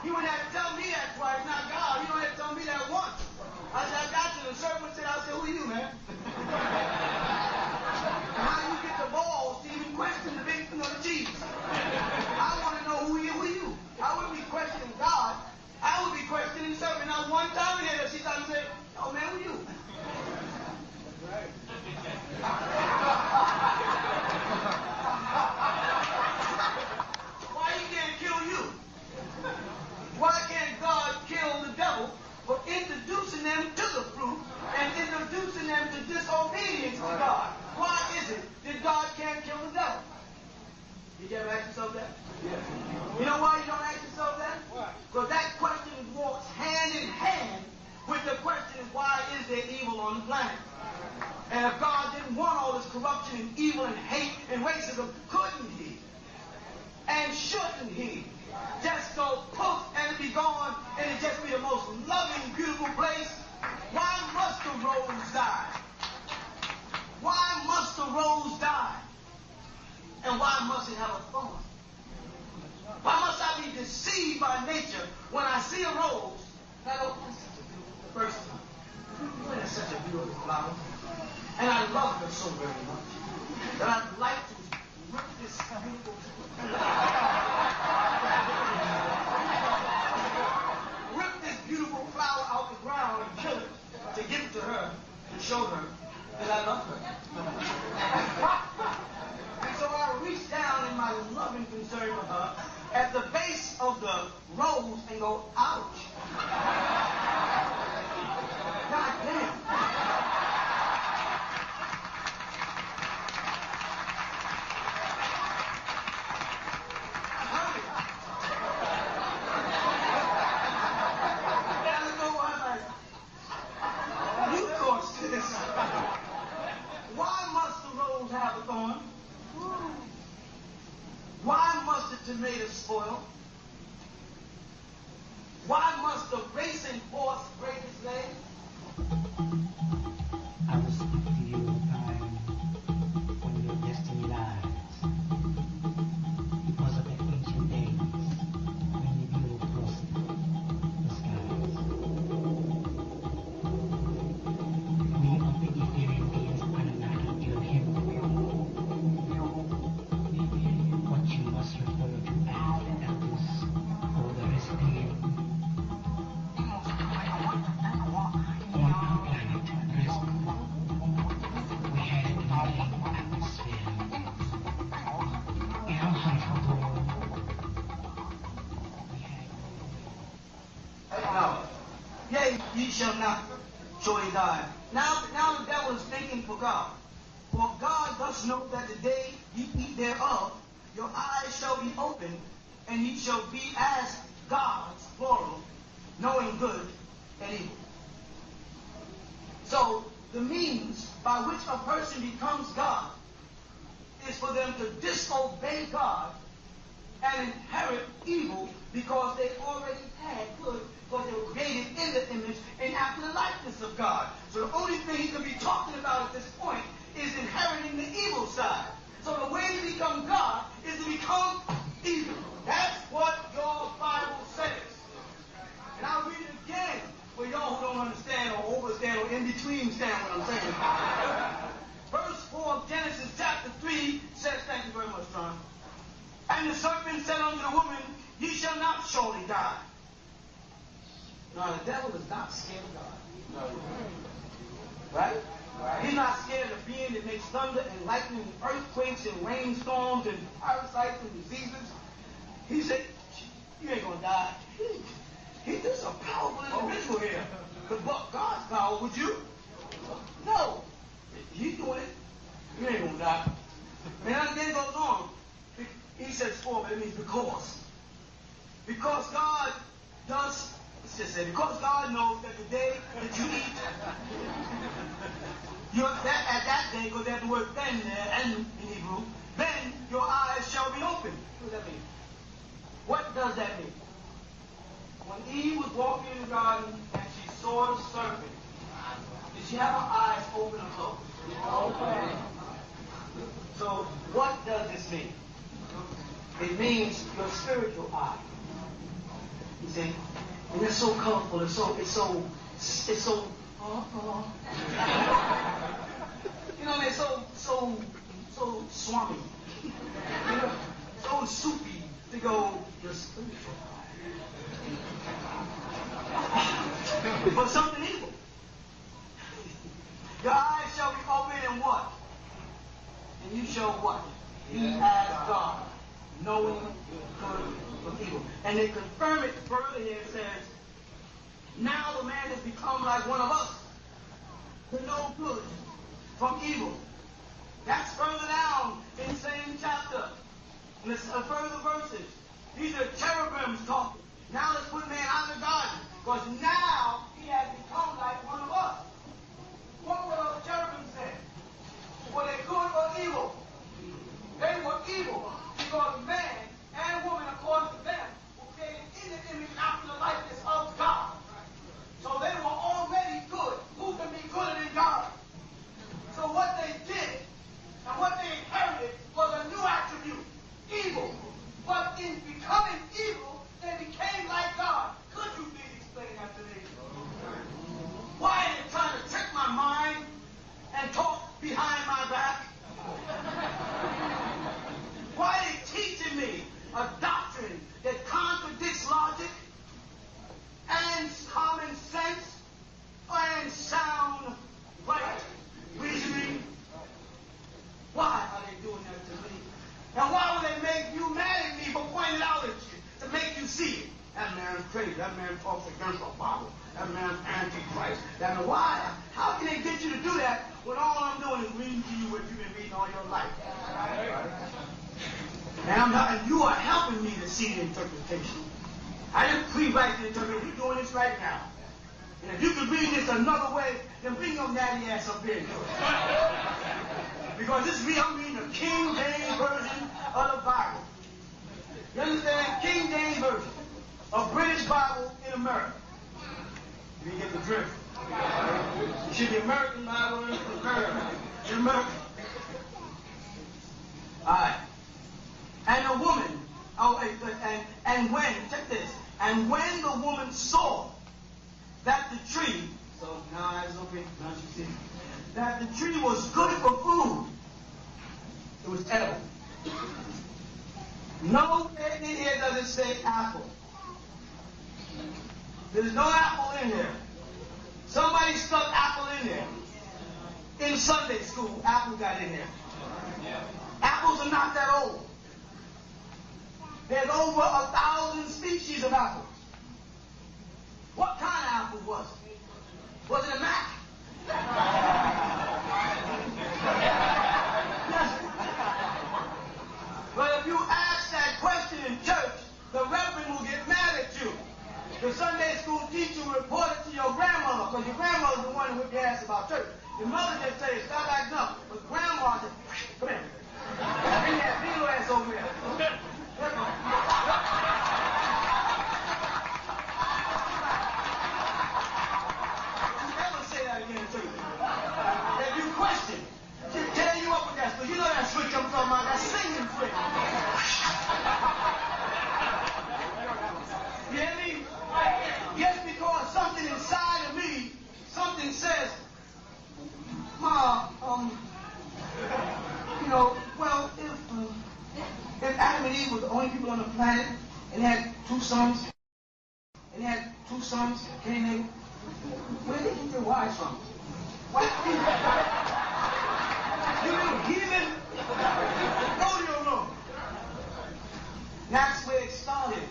You wouldn't have to tell me that twice, not God. You don't have to tell me that once. I said, I got you. The servant said, I said, who are you, man? How do you get the balls to even question the big, the cheese? I want to know who you. I wouldn't be questioning God. I would be questioning the servant. Not one time in here, she started to say, oh, man, who you? Right. Why he can't kill you? Why can't God kill the devil for introducing them to the fruit and introducing them to disobedience to God? Why is it that God can't kill the devil? Did you ever ask yourself that? Yeah. You know why you don't ask yourself that? Why? Because that question walks hand in hand with the question is why is there evil on the planet? And if God didn't want all this corruption and evil and hate and racism, couldn't he? And shouldn't he just go poof and it be gone and it just be the most loving, beautiful place? Why must the rose die? Why must the rose die? And why must it have a thorn? Why must I be deceived by nature when I see a rose? That opens such a beautiful, the first time. When it's such a beautiful flower. And I love her so very much that I'd like to rip this beautiful flower out the ground and kill it to give it to her and show her that I love her. And so and go, ouch. God damn. Why must the rose have a thorn? Why must the tomato spoil? Why must the racing horse break his leg? I will speak to you of a time when your destiny lies. Because of the ancient days when you view across the skies. We of the Ethereal beings Anunnaki Elohim. What you must refer to as the elders or the Respian. On our planet, Risk, we had a living atmosphere. In our heart world, we had... No. Yea, ye shall not surely die. Now the devil is thinking for God. For God does know that the day ye eat thereof, your eyes shall be opened, and ye shall be as gods, plural, knowing good and evil. So, the means by which a person becomes God is for them to disobey God and inherit evil because they already had good, because they were created in the image and after the likeness of God. So the only thing he could be talking about at this point is inheriting the evil side. So the way to become God is to become evil. That's what your Bible says. And I'll read it again for y'all who don't understand or overstand or in between stand what I'm saying. Verse 4 of Genesis chapter 3 says, thank you very much, John. And the serpent said unto the woman, ye shall not surely die. Now the devil is not scared of God. Right? He's not scared of the being that makes thunder and lightning and earthquakes and rainstorms and parasites and diseases. He said, you ain't gonna die. There's a powerful individual here. But God's power, would you? No. He's doing it. You ain't gonna die. And then goes on. He says for, but it means because. Because God does, it's just said, because God knows that the day that you eat, at that day, because there's the word then there, and in Hebrew, then your eyes shall be open. What does that mean? What does that mean? When Eve was walking in the garden and she saw the serpent, did she have her eyes open or closed? Open. So what does this mean? It means your spiritual eye. You see? And it's so colorful, it's so you know, they're so swami. You know, so soupy to go your spiritual eye. For something evil. Your eyes shall be open and what? And you shall what? Be as God, knowing good from evil. And they confirm it further here. It says, now the man has become like one of us, to know good from evil. That's further down in the same chapter. In the further verses. These are cherubims talking. Now let's put man out of the garden. Because now he has become like one of us. What were those cherubims say? Were they good or evil? They were evil. Because man and woman, according to them, were created in the image after the likeness of God. So they were already good. Who can be gooder than God? So what they did and what they inherited was a new attribute, evil. But in becoming evil, they became like God. Could you please explain that to me? Why man's crazy. That man talks against the Bible. That man's antichrist. That man, why? How can they get you to do that when all I'm doing is reading to you what you've been reading all your life? And you are helping me to see the interpretation. I didn't pre-write the interpretation. We're doing this right now. And if you could read this another way, then bring your natty ass up here. Because I'm reading the King James Version of the Bible. You understand? King James Version. A British Bible in America. You get the drift. It should be American Bible in America. In America. Alright. And the woman, and when, check this, and when the woman saw that the tree, so now it's okay, now she see, that the tree was good for food, it was edible. Nowhere in here does it say apple. There's no apple in there. Somebody stuck apple in there. In Sunday school, apple got in there. Apples are not that old. There's over 1,000 species of apples. What kind of apple was it? Was it a Mac? But if you ask that question in church, the reverend will get mad at you. The Sunday school teacher will report it to your grandmother, because your grandmother's the one who whipped your ass about church. Your mother just says, stop acting up. But grandma says, come here. Bring your ass over here. Never say that again to you. If you question, she'll tear you up with that switch. You know that switch I'm talking about, that singing switch. You hear me? Just because something inside of me, something says, Ma, well, if Adam and Eve were the only people on the planet and had two sons, Cain and Abel, where did they get their wives from? Why? You little heathen, go to your room. That's where it started.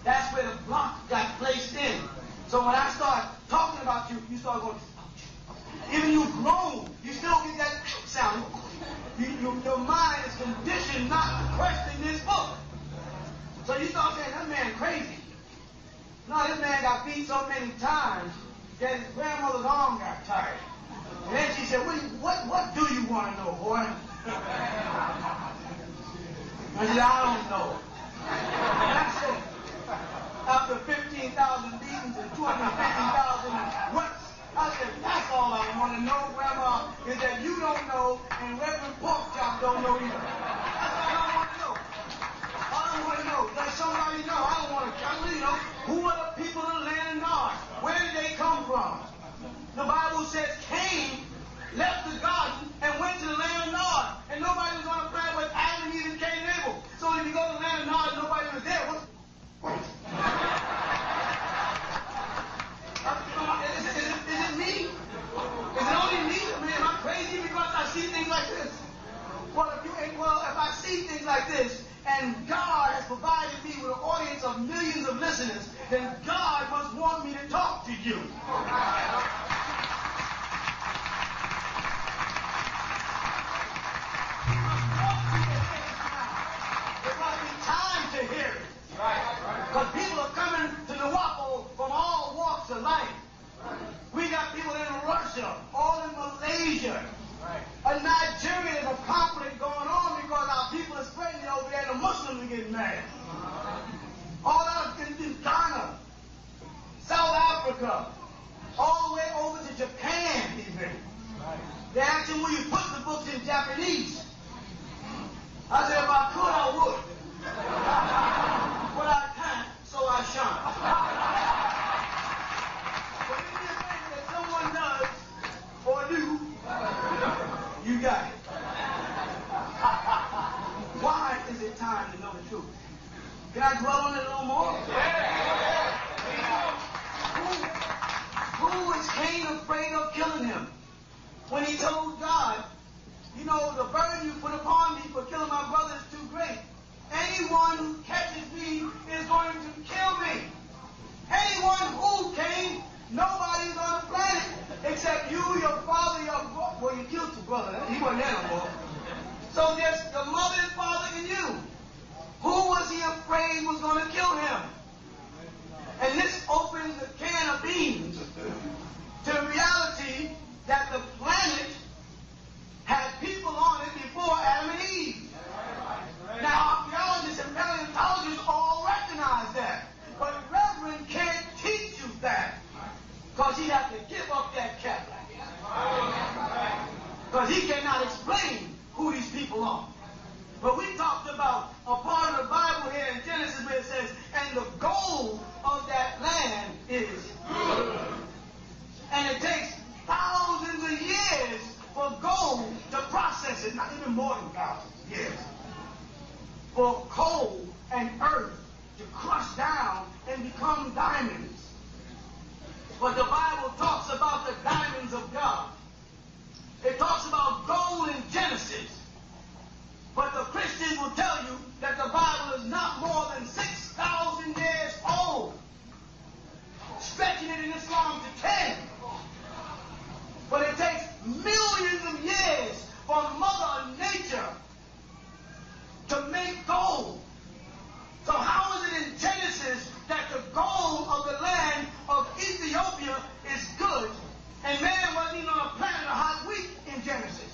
That's where the block got placed in. So when I start talking about you, you start going, ouch. Even you grown, you still get that sound. Your mind is conditioned not to question this book. So you start saying, that man crazy. No, this man got beat so many times that his grandmother's arm got tired. And then she said, what do you want to know, boy? I said, I don't know. And I said, after 15,000 beatings and 250,000 whips, I said, that's all I want to know, Grandma, is that you don't know and Reverend Porkchop don't know either. That's all I want to know. All I want to know. Does somebody know? I don't want to tell you, who are the people of the land of Nod? Where did they come from? The Bible says Cain left the garden and went to the land of Nod. And nobody was on the planet with Adam and Eve and Cain and Abel. So if you go to the land of Nod and nobody was there, what's Is it me? Is it only me? I mean, am I crazy because I see things like this? Well, if I see things like this, and God has provided me with an audience of millions of listeners, then God must want me to talk to you. There must be time to hear it. Because people are coming to Nuwaupu from all walks of life. We got people in Russia, all in Malaysia. In Nigeria, there's a conflict going on because our people are spreading it over there and the Muslims are getting mad. All out in Ghana, South Africa, all the way over to Japan even. They're asking, will you put the books in Japanese? I said, if I could, I would. But I can't, so I shan't. But in the event that someone does, or do, you got it. Why is it time to know the truth? Can I dwell on it a little more? Who was Cain afraid of killing him? When he told God, the burden you put upon me for killing my brother is too great. Anyone who catches me is going to kill me. anyone who came, nobody's on the planet except you, your father, well, you killed your brother. He wasn't there no more. So there's the mother and father and you. Who was he afraid was going to kill him? And this opens a can of beans to the reality that the planet had people on it before Adam and Eve. Now, archaeologists and paleontologists all recognize that. But Reverend can't teach you that. Because he'd have to give up that cap. Because he cannot explain who these people are. But we talked about a part of the Bible here in Genesis where it says, and the gold of that land is good. And it takes thousands of years for gold to process it, not even more than thousands of years. For coal and earth to crush down and become diamonds. But the Bible talks about the diamonds of God. It talks about gold in Genesis. But the Christians will tell you that the Bible is not more than 6,000 years old. Stretching it in Islam to 10. But it takes millions of years for Mother Nature to make gold. So how is it in Genesis that the gold of the land of Ethiopia is good, and man wasn't even on a planet a hot week in Genesis?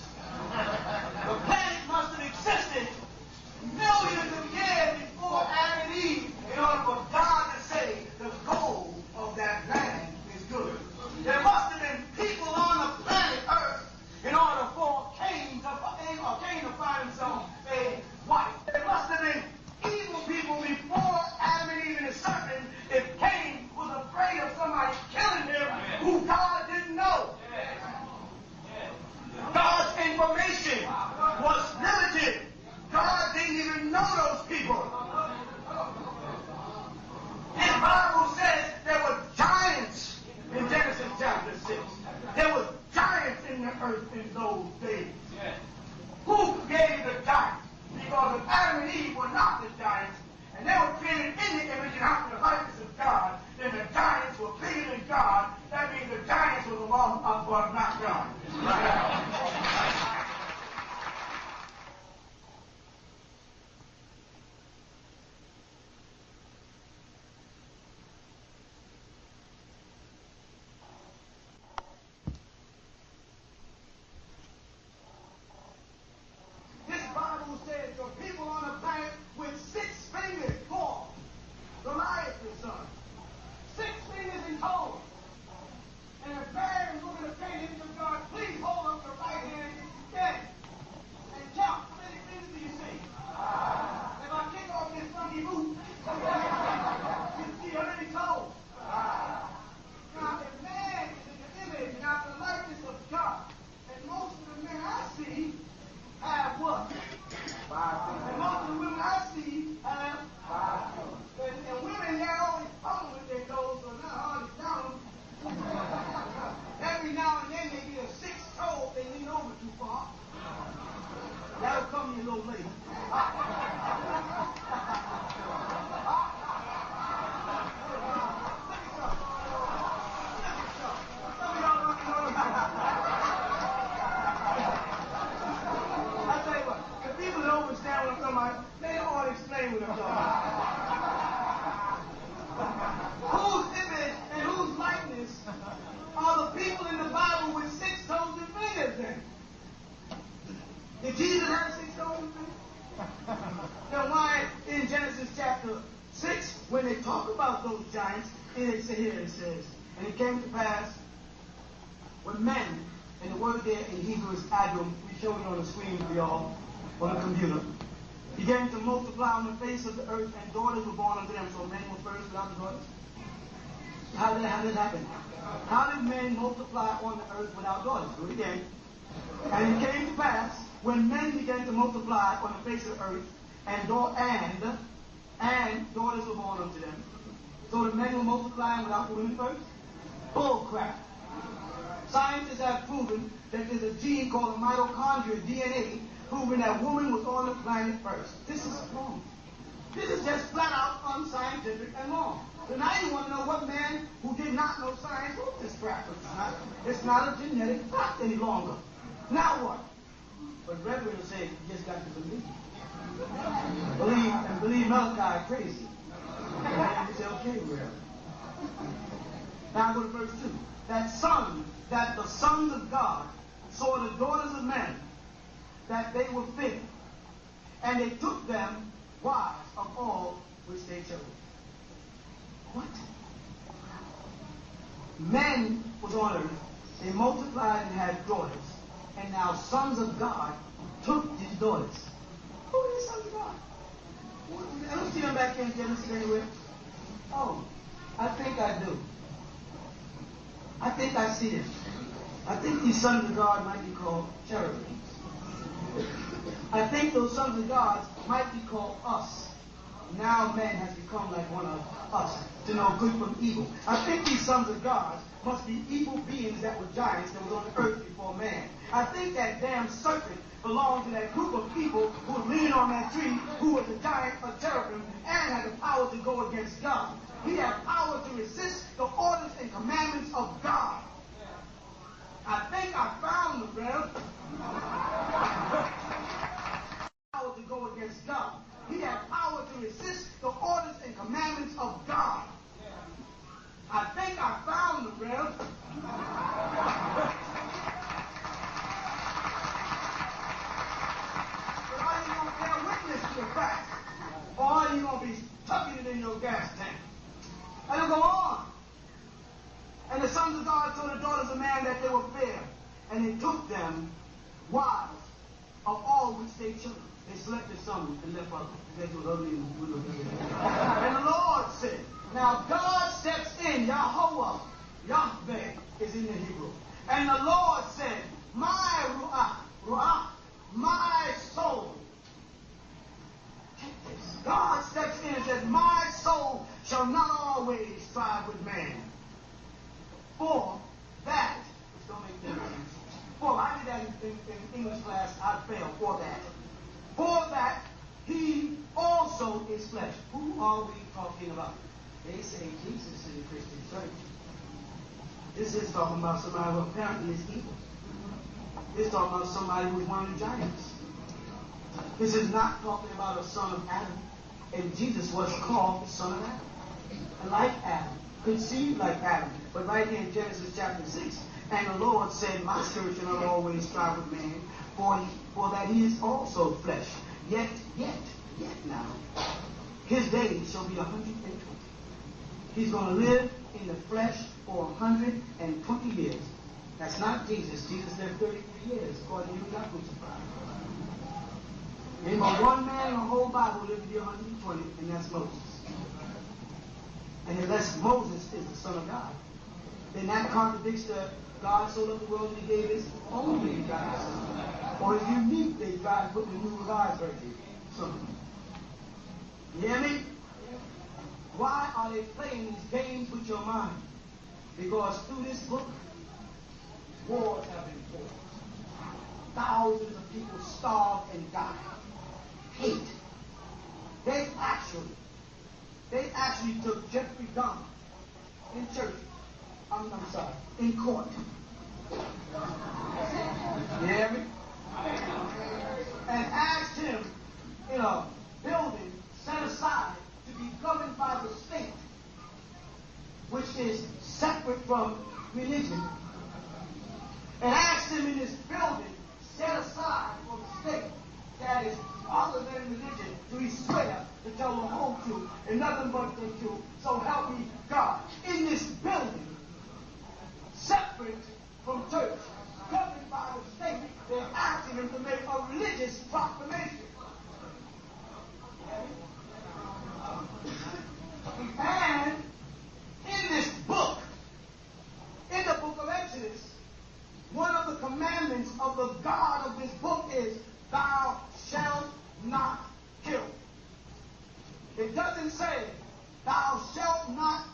The planet must have existed millions of years before Adam and Eve in order for God to say the gold of that land is good. There must have been people on the planet Earth in order for Cain to find himself a wife. There must have been evil people before Adam and Eve and the serpent if Cain was afraid of somebody killing him who God didn't know. God's information was limited. God didn't even know those people. And the Bible says there were giants in Genesis chapter 6. There were giants in the earth in those days. Who gave the giants? Because if Adam and Eve were not the giants, and they were created in the image and after the likeness of God, then the giants were bigger than God. That means the giants were the one above, not God. This Bible says the people on the planet with 6 fingers called Goliath the son. 6 fingers in total. And if man is looking to pay him to God, please hold up your right hand again. And count. How many fingers do you see? If I kick off this funky boot, you see how many toes? Now, if man is in the image and after the likeness of God, and most of the men I see have what? 5 fingers. And most of the women I see have 5 fingers. And women, they're always fumbling with their toes, so not hard to count them. Every now and then they get a 6th toe if they lean over too far. That'll come to you a little later. I tell you what, the people that understand what I'm talking about, they don't want to explain what I'm talking about. Whose image and whose likeness are the people in the Bible with 6 toes and fingers then? Did Jesus have 6 toes and fingers? Then why in Genesis chapter 6, when they talk about those giants, it says, and it came to pass when men, and the word there in Hebrew is Adam, we showed it on the screen for y'all, on the computer, began to multiply on the face of the earth, and daughters were born unto them. So men were first without the daughters? How did that happen? How did men multiply on the earth without daughters? Do it again. And it came to pass, when men began to multiply on the face of the earth, and daughters were born unto them. So the men were multiplying without the women first? Bull crap. Scientists have proven that there's a gene called a mitochondria, DNA, proving that woman was on the planet first. This is wrong. This is just flat out unscientific and wrong. So now you want to know what man who did not know science wrote this crap. It's not a genetic fact any longer. Now what? But Reverend will say, you just got to believe. Believe Malachi crazy. And you say, okay, Reverend. Now I go to verse 2. That the sons of God saw the daughters of men, that they were fair, and they took them wives of all which they chose. What? Men was on earth, they multiplied and had daughters, and now sons of God took these daughters. Who are these sons of God? I don't see them back in Genesis anywhere. Oh, I think I do. I think I see them. I think these sons of God might be called cherubims. I think those sons of God might be called us. Now man has become like one of us, to know good from evil. I think these sons of God must be evil beings that were giants that was on the earth before man. I think that damn serpent belonged to that group of people who were leaning on that tree, who was a giant, a cherubim, and had the power to go against God. He had power to resist the orders and commandments of God. I think I found the realm. Power to go against God. He had power to resist the orders and commandments of God. I think I found the realm. But are you going to bear witness to the fact? Or are you going to be tucking it in your gas tank? And it'll go on. And the sons of God told the daughters of man that they were fair, and they took them wives of all which they chose. They selected some and left others. And the Lord said, now God steps in, Yahweh is in the Hebrew. And the Lord said, my ruach, my soul. Take this. God steps in and says, my soul shall not always strive with man. For that, which don't make any sense. For I did that in English class, I failed. For that he also is flesh. Who are we talking about? They say Jesus in the Christian church. This is talking about somebody who apparently is evil. This is talking about somebody who is one of the giants. This is not talking about a son of Adam. And Jesus was called the son of Adam. Like Adam. Conceived like Adam. But right here in Genesis chapter 6, and the Lord said, my spirit shall not always strive with man, for that he is also flesh. Yet now, his days shall be 120. He's going to live in the flesh for 120 years. That's not Jesus. Jesus lived 33 years, according to you, not crucified. Ain't but one man in the whole Bible lived to be 120, and that's Moses. And unless Moses is the Son of God, then that contradicts the God so loved the world that he gave his only begotten Son. Or his unique they tried to put in the New Revised Version. You hear me? Why are they playing these games with your mind? Because through this book, wars have been fought. Thousands of people starved and died. Hate. They actually took Jeffrey Dahmer in church. In court. You hear me? And asked him in a building set aside to be governed by the state, which is separate from religion. And asked him in this building set aside for the state that is other than religion, do he swear to tell the whole truth and nothing but the truth, so help me God. In this building, separate from church, governed by the state, they're asking him to make a religious proclamation. And in this book, in the book of Exodus, one of the commandments of the God of this book is, thou shalt not kill. It doesn't say, thou shalt not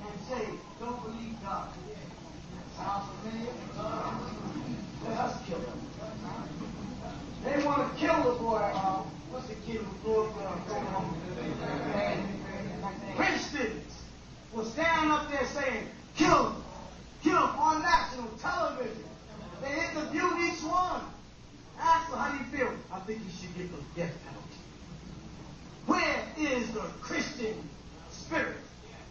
and say, don't believe God. Sounds familiar? Let us kill him. They want to kill the boy. What's the kid who grew up Christians will stand up there saying, kill him. Kill him on national television. They interviewed each one. Ask them, how do you feel? I think you should get the death penalty. Where is the Christian spirit?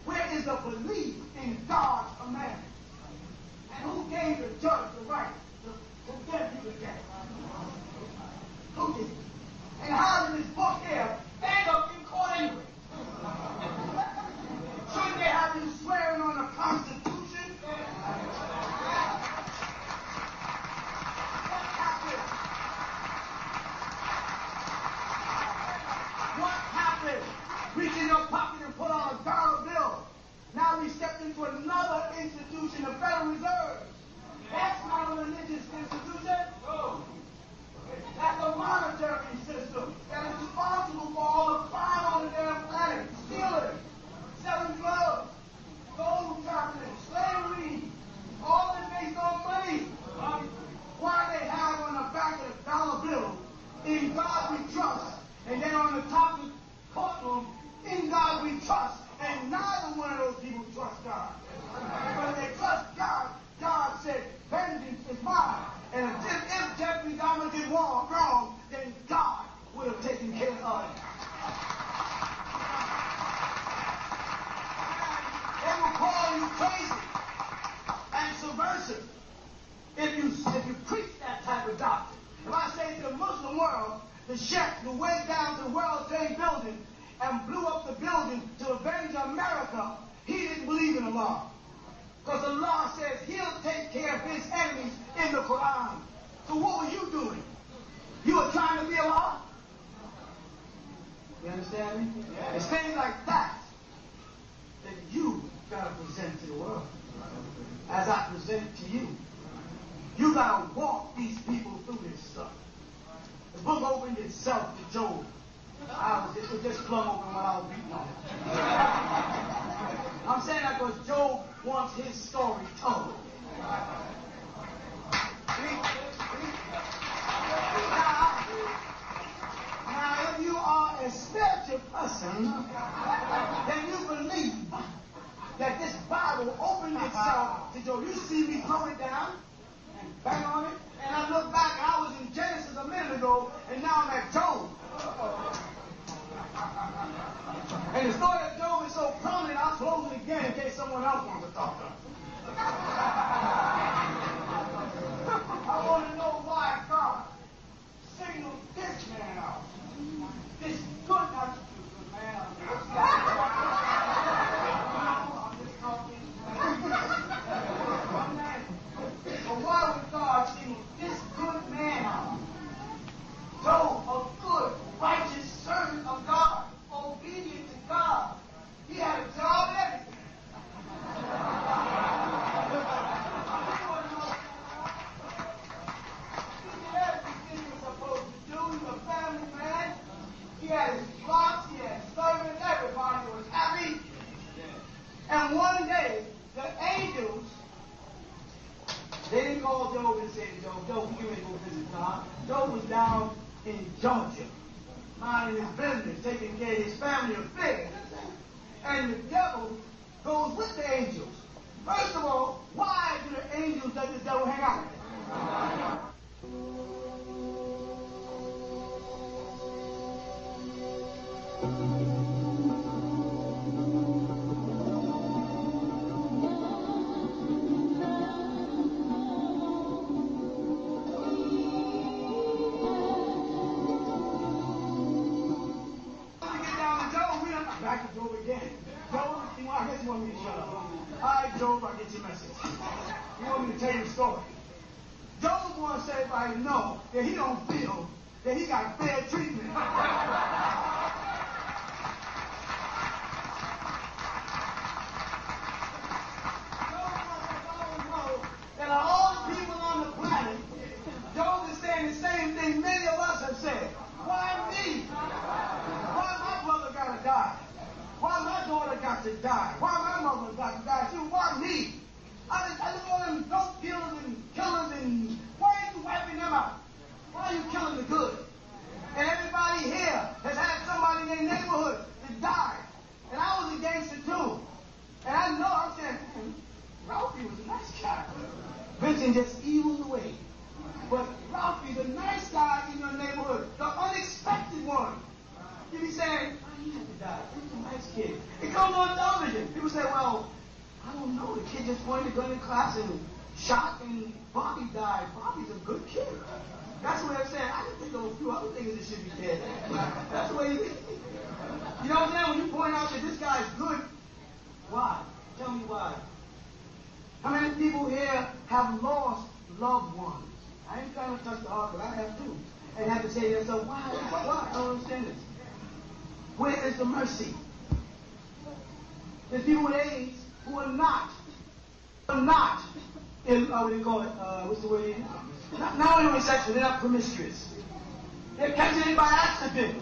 Where is the belief in God's commandments? And who gave the judge the right to give you the death? Who did? And how did this book here end up in court anyway? Shouldn't they have you swearing on the Constitution? What happened? Reach in your pocket and pull out a dollar bill. Now we stepped into another institution, the Federal Reserve. That's not a religious institution. No. That's a monetary system that is responsible for all the crime on the damn planet. Stealing, selling drugs, gold trafficking, slavery, all is based on money. Why they have on the back of the dollar bill, in God we trust, and then on the top of the courtroom, in God we trust, and neither one of those people trust God. When they trust God, God said, vengeance is mine. And if Jeffrey Dahmer did wrong, then God would have taken care of it. They will call you crazy and subversive if you preach that type of doctrine. If I say to the Muslim world, the sheikh who went down to the World Trade Building and blew up the building to avenge America, he didn't believe in Allah. Because Allah says he'll take care of his enemies in the Qur'an. So what were you doing? You were trying to be Allah? You understand me? Yeah. It's things like that that you got to present to the world. As I present to you. You got to walk these people through this stuff. The book opened itself to Job. It was just flung open when I was beating on it. I'm saying that because Job wants his story told. Now, if you are a spiritual person, then you believe that this Bible opened itself to Job. You see me throw it down and bang on it, and I look back, I was in Genesis a minute ago, and now I'm at Job. And the story of Job is so prominent, I'll close it again in case someone else wants to talk to him. I want to know why God singled this man out. This good, not good man. But why would God single this good man out? Job, a good, righteous servant of God, obedient to God. He had a job and everything. He did everything he was supposed to do. He was a family man. He had his flocks, he had servants, everybody was happy. And one day, the angels, they didn't call Job and say to Job, we can go visit God. Job was down in Georgia, minding his business, taking care of his family affairs. And the devil goes with the angels. First of all, why do the angels let the devil hang out with them? Back to Job again. Job, I guess you want me to shut up. All right, Job, I get your message. You want me to tell you the story. Job wants to let everybody know that he don't feel that he got fair treatment. Job wants us all to know that of all people on the planet, Job is saying the same thing many of us have said. Why me? Why my brother gotta die? Why my daughter got to die? Why my mother of them guys. You want me? I look at all them dope dealers and killers, and why are you wiping them out? Why are you killing the good? And everybody here has had somebody in their neighborhood that died. And I was a gangster too. And I know, I'm saying, man, Ralphie was a nice guy. Vincent just eviled away. But Ralphie's a nice guy in your neighborhood, the unexpected one. You be saying, oh, he had to die. He's a nice kid. It comes on television. People say, well, I don't know. The kid just pointed a gun in class and shot, and Bobby died. Bobby's a good kid. That's the way I'm saying. I can think of a few other things that should be dead. That's the way you think. You know what I'm saying? When you point out that this guy's good, why? Tell me why. How many people here have lost loved ones? I ain't trying to touch the heart, but I have too. And have to say to yourself, why? Why? I don't understand this. Where is the mercy? There's people with AIDS who are not in, what do you call it, what's the word? Not only sexual, they're not promiscuous. They're catching it by accident.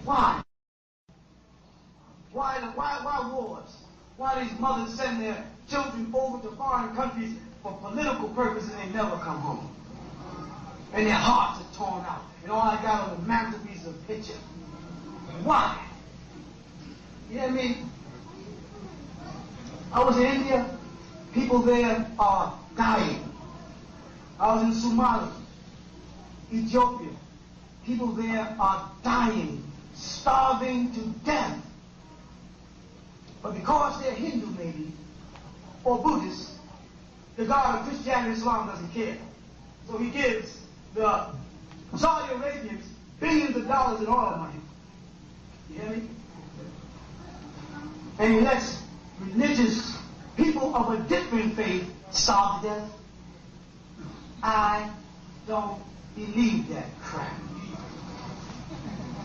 Why? Why wars? Why these mothers send their children over to foreign countries for political purposes and they never come home? And their hearts are torn out. And all I got on the mantelpiece is a picture. Why? You know what I mean? I was in India. People there are dying. I was in Somalia, Ethiopia. People there are dying, starving to death. But because they're Hindu, maybe, or Buddhist, the God of Christianity and Islam doesn't care. So he gives the Saudi Arabians billions of dollars in oil money. You hear me? And he lets religious people of a different faith starve to death. I don't believe that crap.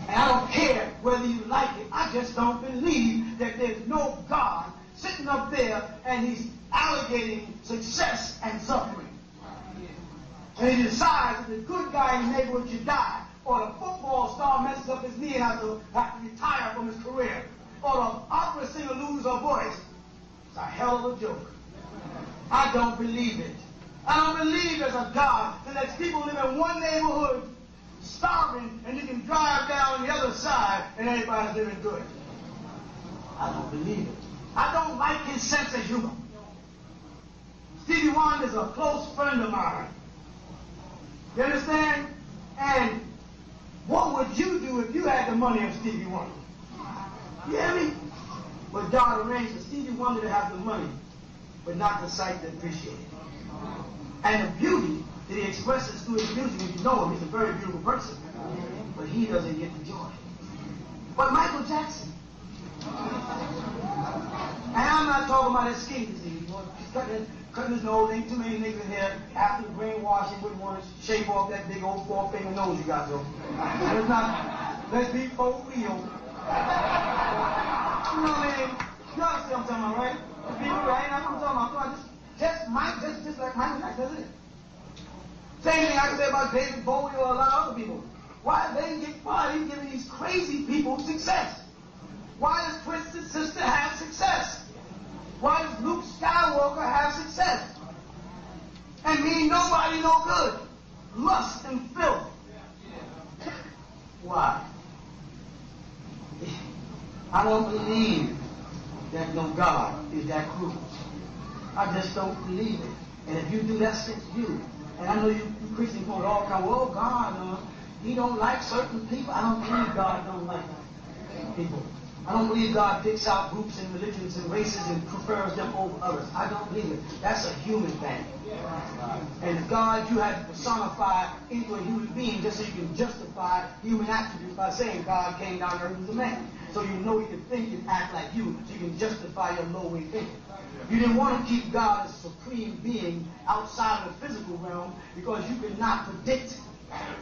And I don't care whether you like it. I just don't believe that there's no God sitting up there and he's allocating success and suffering. And he decides that the good guy in the neighborhood should die, or the football star messes up his knee and has to retire from his career, or the opera singer loses her voice. It's a hell of a joke. I don't believe it. I don't believe there's a God that lets people live in one neighborhood starving and you can drive down the other side and everybody's living good. I don't believe it. I don't like his sense of humor. Stevie Wonder's a close friend of mine. You understand? And what would you do if you had the money of Stevie Wonder? You hear me? But God arranged for Stevie Wonder to have the money, but not the sight to appreciate it. And the beauty that he expresses through his music, if you know him, he's a very beautiful person. But he doesn't get the joy. But Michael Jackson. And I'm not talking about his skin disease. You know, he's cutting his nose. Ain't too many niggas in here after brainwashing wouldn't want to shave off that big old 4-finger nose you got, though. Let's not, let's be for real. You know what I mean? You understand what I'm talking about, right? People, right? That's what I'm talking about. Just like Michael Jackson, that's it. Same thing I can say about David Bowie or a lot of other people. Why are they giving these crazy people success? Why does Twisted Sister have success? Why does Luke Skywalker have success? And mean nobody no good. Lust and filth. Why? I don't believe that no God is that cruel. I just don't believe it. And if you do, that's you. And I know you Christian people all come, well, God, he don't like certain people. I don't believe God don't like people. I don't believe God picks out groups and religions and races and prefers them over others. I don't believe it. That's a human thing. And God, you had to personify into a human being just so you can justify human attributes by saying God came down to earth as a man. So you know he can think and act like you, so you can justify your low-way thinking. You didn't want to keep God as a supreme being outside of the physical realm because you could not predict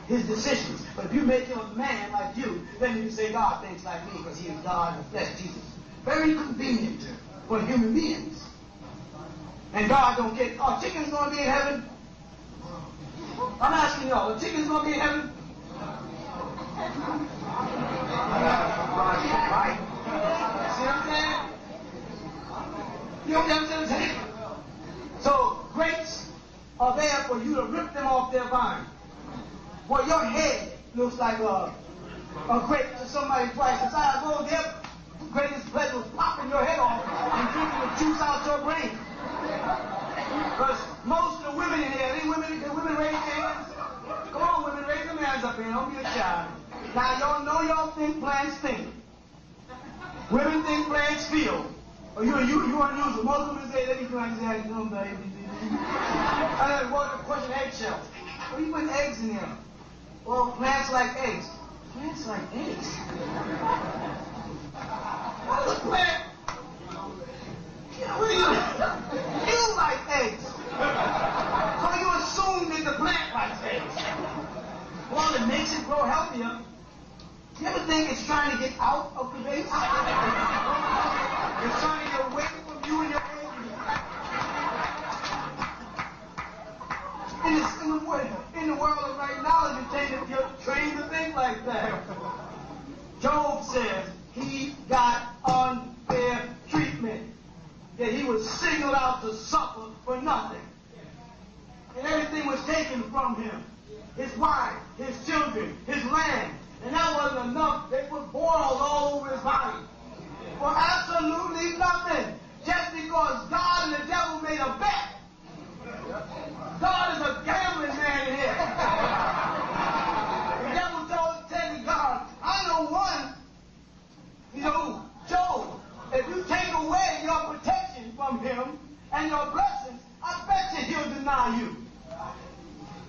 his decisions. But if you make him a man like you, then you can say God thinks like me because he is God in the flesh, Jesus. Very convenient for human beings. And God don't care. Oh, chicken's going to be in heaven? I'm asking y'all, are chickens going to be in heaven? Right? See what I'm saying? You understand what I'm saying? So grapes are there for you to rip them off their vine. Well, your head looks like a grape to somebody twice the size. Well, their greatest pleasure was popping your head off and drinking the juice out your brain. Because most of the women in here, can women raise their hands? Come on, women, raise them hands up here. Don't be a child. Now, y'all know y'all think plants think. Women think plants feel. Or you unusual. Most women say, let me go and say, how you doing, baby? I know, what the question, eggshells. What are you putting eggs in there? Well, plants like eggs. Plants like eggs? What is a plant? You like eggs. So you assume that the plant likes eggs. Well, it makes it grow healthier. You ever think it's trying to get out of the base? It's trying to get away from you and your egg. In the world of right now, you're trained to think like that. Job says he got unfair treatment. That he was singled out to suffer for nothing. And everything was taken from him. His wife, his children, his land. And that wasn't enough. They put boils all over his body. For absolutely nothing. Just because God and the devil made a bet. God is a gambling man in here. The devil said to God, I know one. You know, Job, if you take away your protection from him and your blessings, I bet you he'll deny you.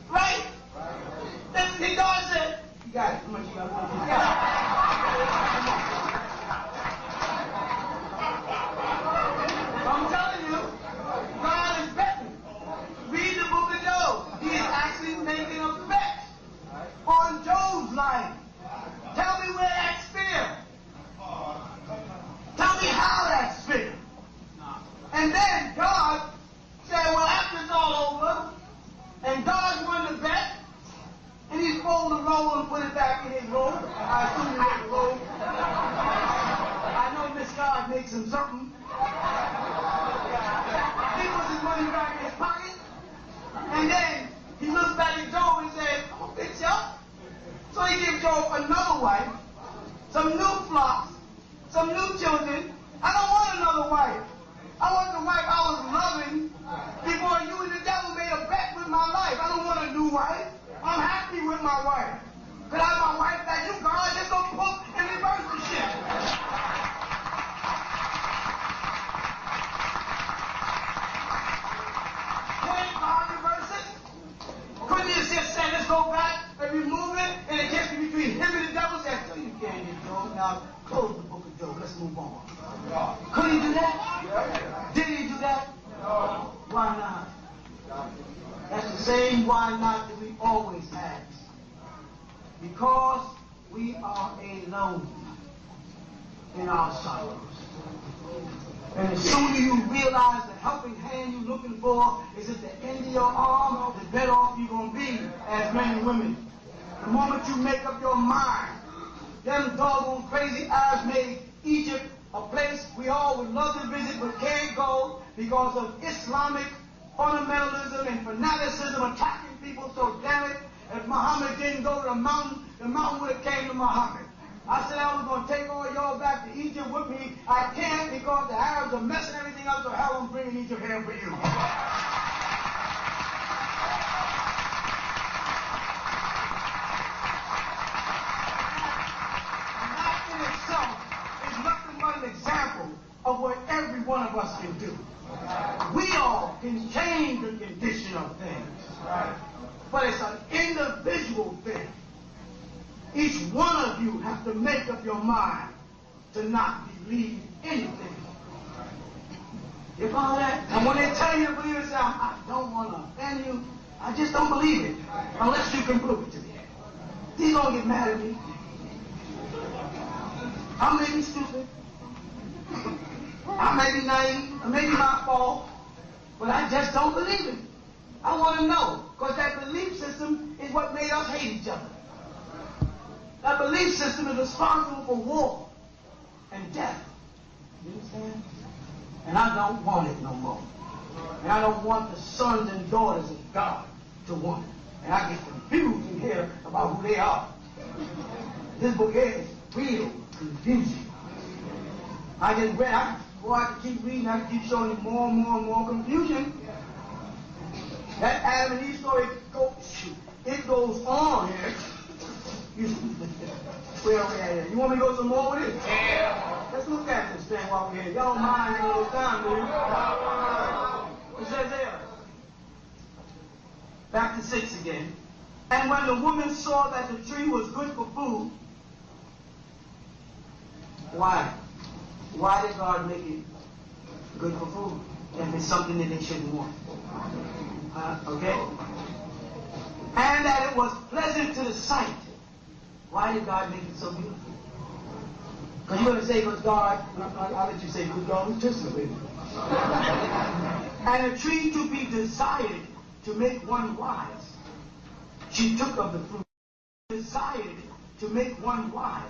Right? Then God said, you got it. How much you got? I'm telling you, God is betting. Read the book of Job. He is actually making a bet on Job's life. Tell me where that's fair. Tell me how that's fair. And then God said, well, after it's all over, and God won the bet, and he folded the roll and put it back in his robe. I assume he made a robe. I know Miss God makes him something. He puts his money back in his pocket, and then he looks back at Job and says, I'm going to fix you up. So he gives Job another wife, some new flocks, some new children. I don't want another wife. I want the wife I was loving before you and the devil made a bet with my life. I don't want a new wife. I'm happy with my wife. Could I have my wife back? You God just don't put and reverse the shit. Can't God reverse it? Couldn't he just say, let's go back and remove it, and it gets between him and the devil? Say, so you can't get Job. Now close the book of Job. Let's move on. Could he do that? Did he do that? No. Why not? That's the same why not that we always ask. Because we are alone in our sorrows. And the sooner you realize the helping hand you're looking for is at the end of your arm, the better off you're going to be as men and women. The moment you make up your mind, them doggone crazy eyes made Egypt a place we all would love to visit but can't go because of Islamic fundamentalism and fanaticism attacking people. So damn it, if Muhammad didn't go to the mountain would have came to Muhammad. I said I was going to take all y'all back to Egypt with me. I can't because the Arabs are messing everything up, so hell, I'm bringing Egypt here for you. And that in itself is nothing but an example of what every one of us can do. We all can change the condition of things, right? But it's an individual thing. Each one of you have to make up your mind to not believe anything. You follow that? And when they tell you to believe it, say, I don't want to offend you. I just don't believe it unless you can prove it to me. He's going to get mad at me. I may be stupid. I may be naive. It may be my fault. But I just don't believe it. I want to know. Because that belief system is what made us hate each other. That belief system is responsible for war and death. You understand? And And I don't want it no more. And I don't want the sons and daughters of God to want it. And I get confused in here about who they are. This book here is real confusing. I can keep reading, I can keep showing you more and more and more confusion. That Adam and Eve story, it goes on here. Where are we at here? You want me to go some more with it? Yeah. Let's look at this thing while we're here. Y'all don't mind a little time, do you? It says there. Back to 6 again. And when the woman saw that the tree was good for food, why? Why did God make it good for food if it's something that they shouldn't want? Okay? And that it was pleasant to the sight. Why did God make it so beautiful? Because you're going to say, because God, I'll let you say, because God was just with it. And a tree to be desired to make one wise. She took of the fruit. Desired to make one wise.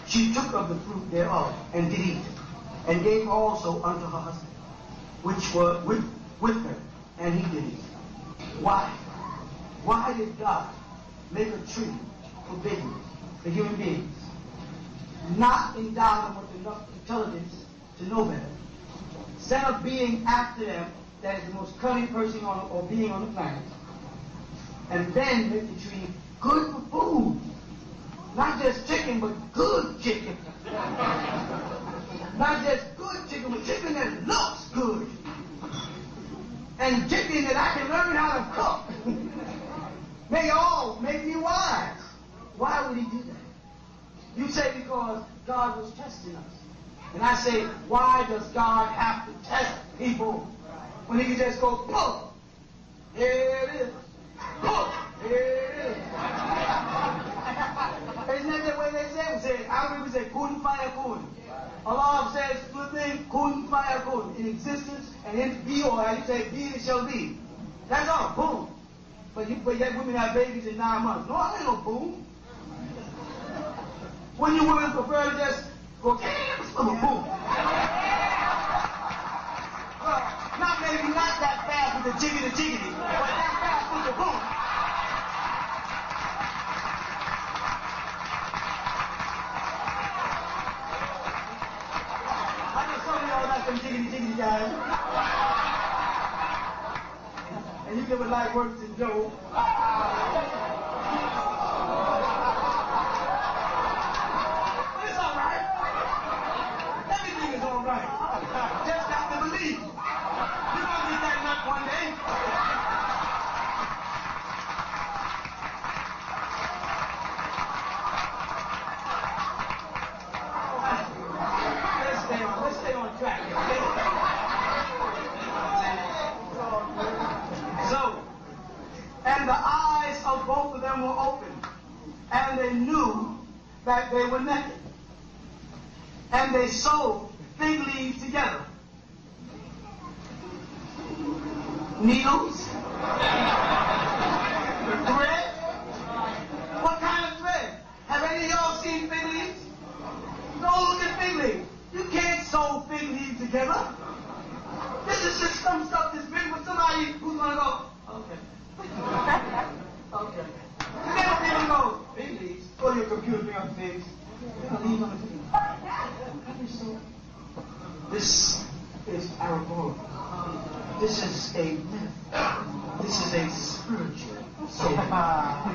She took of the fruit thereof and did eat, and gave also unto her husband, which were with her, and he did eat. Why? Why did God make a tree forbidden for human beings? Not endow them with enough intelligence to know better. Instead of being after them, that is the most cunning person or being on the planet, and then make the tree good for food. Not just chicken, but good chicken. Not just good chicken, but chicken that looks good. And chicken that I can learn how to cook. They all make me wise. Why would he do that? You say because God was testing us. And I say, why does God have to test people when he can just go, boom, here it is. Boom, here it is. Isn't that the way they say? We say, I remember we say, kun fayakun. Allah says, good thing, kun fayakun. In existence, and in be, or as you say, be it shall be. That's all, boom. But yet women have babies in 9 months. No, I ain't no boom. When you women prefer to just go, boom. Well, not that fast with the jiggity, but that fast with the boom. Some jiggity guys. And you give a light work to Joe. But it's alright. Everything is alright. Just got to believe. You're going to get that nut one day. Let's stay on track. So, and the eyes of both of them were open, and they knew that they were naked. And they sewed fig leaves together. Needles? Thread? What kind of thread? Have any of y'all seen fig leaves? Go look at fig leaves. You can't sew fig leaves together. This is just some stuff that's written for somebody who's going to go, okay. Okay. You never be able to go, fig leaves. Go to your computer, bring up figs. Leaves on the fig. This is parabolic. This is a myth. This is a spiritual soul. That's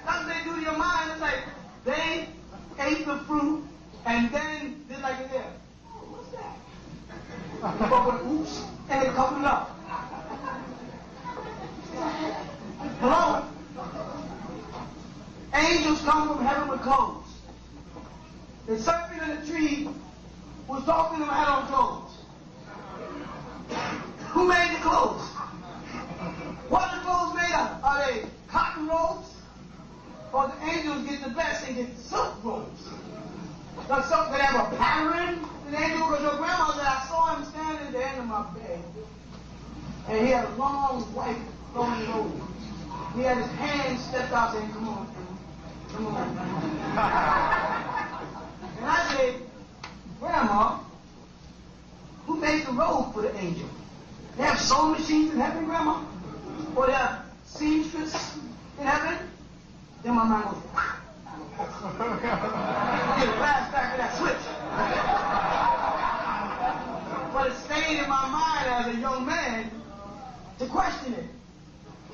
what they do to your mind. It's like, they ate the fruit and then did like it there. Oh, what's that? But oops, and they covered it up. Hello? Angels come from heaven with clothes. The serpent in the tree was talking to them had on clothes. Who made the clothes? What are the clothes made of? Are they cotton robes? Or the angels get the best and get silk robes? Does silk that have a pattern? The angel, because your grandma said, I saw him standing at the end of my bed. And he had a long white flowing robe. He had his hand stepped out saying, come on, come on. And I sewing machines in heaven, Grandma? Or there are seamstress in heaven? Then my mind goes, get a flash back to that switch. But it stayed in my mind as a young man to question it.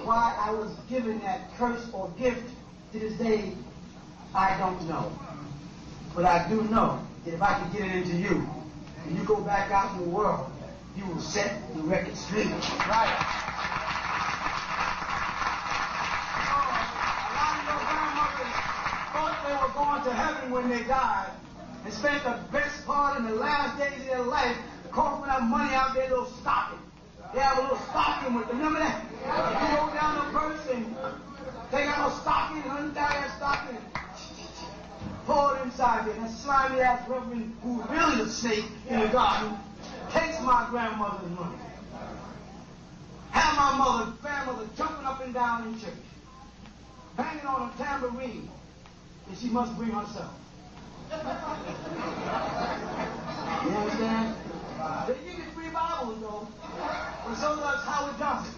Why I was given that curse or gift to this day, I don't know. But I do know that if I can get it into you, and you go back out in the world, you will set the record straight. Right. A lot of your grandmothers thought they were going to heaven when they died and spent the best part in the last days of their life coughing up money out their little stocking. They have a little stocking with them. Remember that? You go down the purse and take out a stocking, untie that stocking, and pour it inside there. That slimy ass reverend who's really a snake in the garden takes my grandmother's money. Have my grandmother jumping up and down in church, banging on a tambourine that she must bring herself. You understand? They give you 3 Bibles, though, and so does Howard Johnson,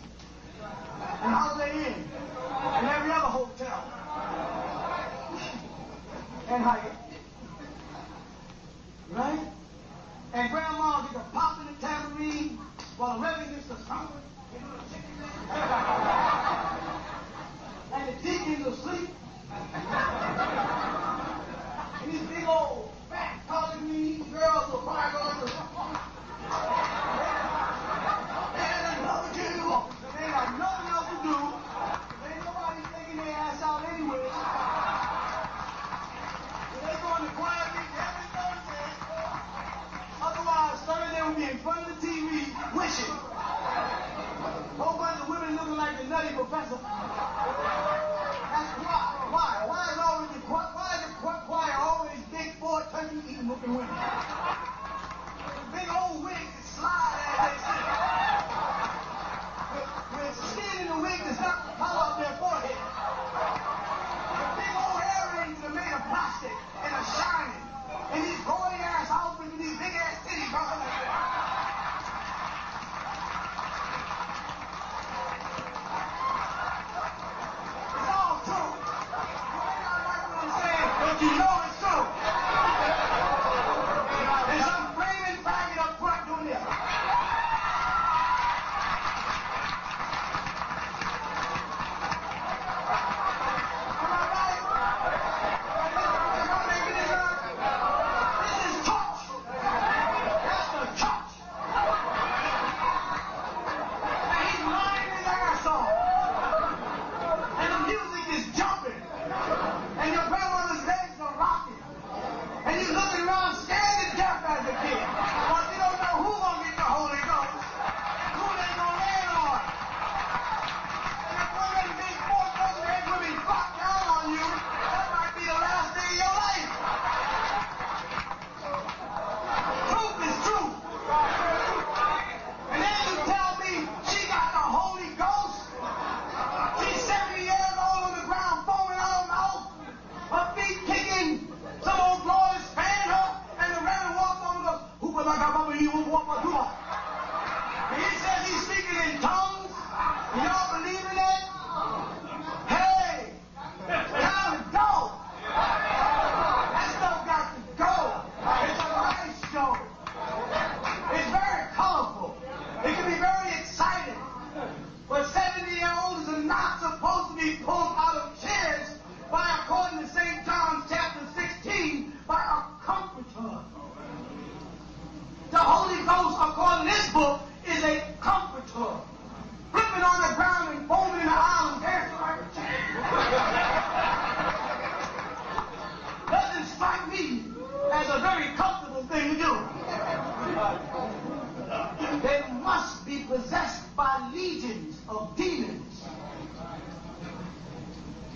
and Holiday Inn, and every other hotel, and Hyatt. Right? And Grandma gets a pop in the tambourine while the Reverend gets the trumpet, and the deacons are asleep. And these big old fat college girls will cry going to they got nothing else to do. Ain't nobody taking their ass out anyway. They go in the choir meeting every Thursday. Otherwise, Thursday will be in front of the TV wishing. Whole bunch of women looking like the Nutty Professor. That's why. Why is the choir always big, 4 turkey-eating looking women? The big old wigs that slide as they sit. With skin in the wig that's not hollow up their forehead. The big old earrings that are made of plastic and are shining. And these gory ass outfits with these big ass titties talking like that. It's all true. You may not like what I'm saying, but you know it's true. There's some flaming faggot up front doing this.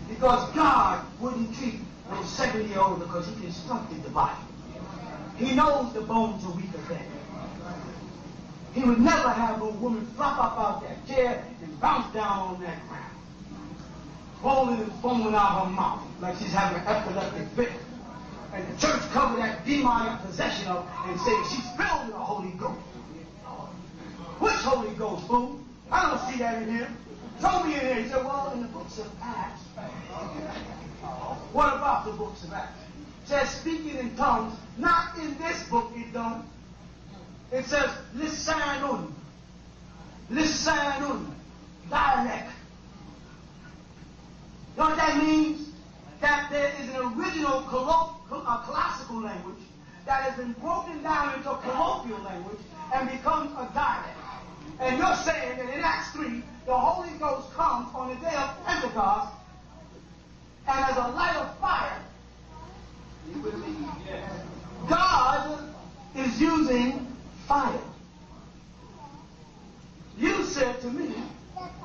Because God wouldn't treat no 7-year-old because he constructed the body. He knows the bones are weaker then. He would never have a woman flop up out that chair and bounce down on that ground, falling and foaming out her mouth like she's having an epileptic fit. And the church cover that demonic possession up and say she's filled with the Holy Ghost. Which Holy Ghost, fool? I don't see that in here. Show me in here. He said, well, in the books of Acts. What about the books of Acts? It says speaking in tongues. Not in this book it don't. It says lisanun. Lisanun. Dialect. You know what that means? That there is an original classical language that has been broken down into colloquial language and becomes a dialect. And you're saying that in Acts 3, the Holy Ghost comes on the day of Pentecost, and as a light of fire, you believe. God is using fire. You said to me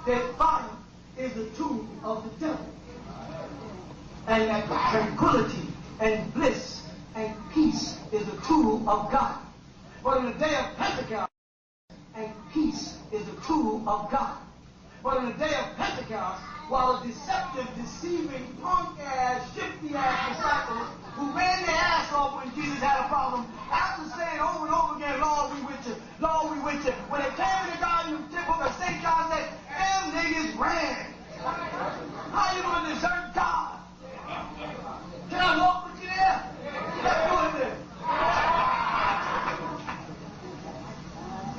that fire is the tool of the devil, and that tranquility and bliss and peace is the tool of God. But in the day of Pentecost, and peace is the tool of God. But in the day of Pentecost, while the deceptive, deceiving, punk-ass, shifty-ass disciples who ran their ass off when Jesus had a problem, after saying over and over again, Lord, we with you, Lord, we with you, when they came to God in the book of St. John said, them niggas ran. How you going to desert God? Can I walk with you there? Let's do it there.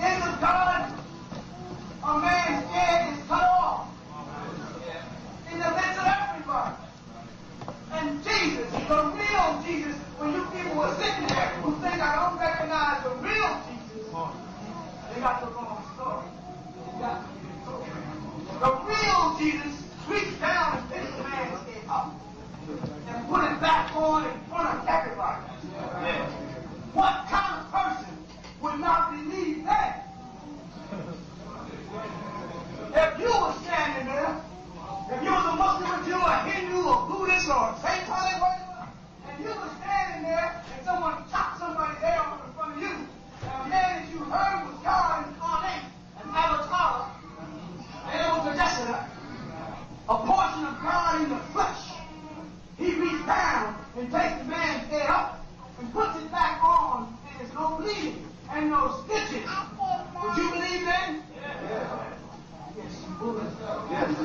In the garden, a man's head is cut off. In the midst of everybody. And Jesus, the real Jesus, when you people were sitting there who think I don't recognize the real Jesus, they got the wrong story. The real Jesus reached down and picked the man's head up and put it back on in front of everybody. What kind of person would not believe that? If you were standing there, if you was a Muslim, if you were a Hindu or Buddhist or Satanic, and you were standing there and someone chopped somebody's head off in front of you, and a man that you heard was God incarnate, an avatar, and it was a Jessica, a portion of God in the flesh, he reached down and takes the man's head up and puts it back on, and there's no bleeding and no stitches. Would you believe that? Yes, you would.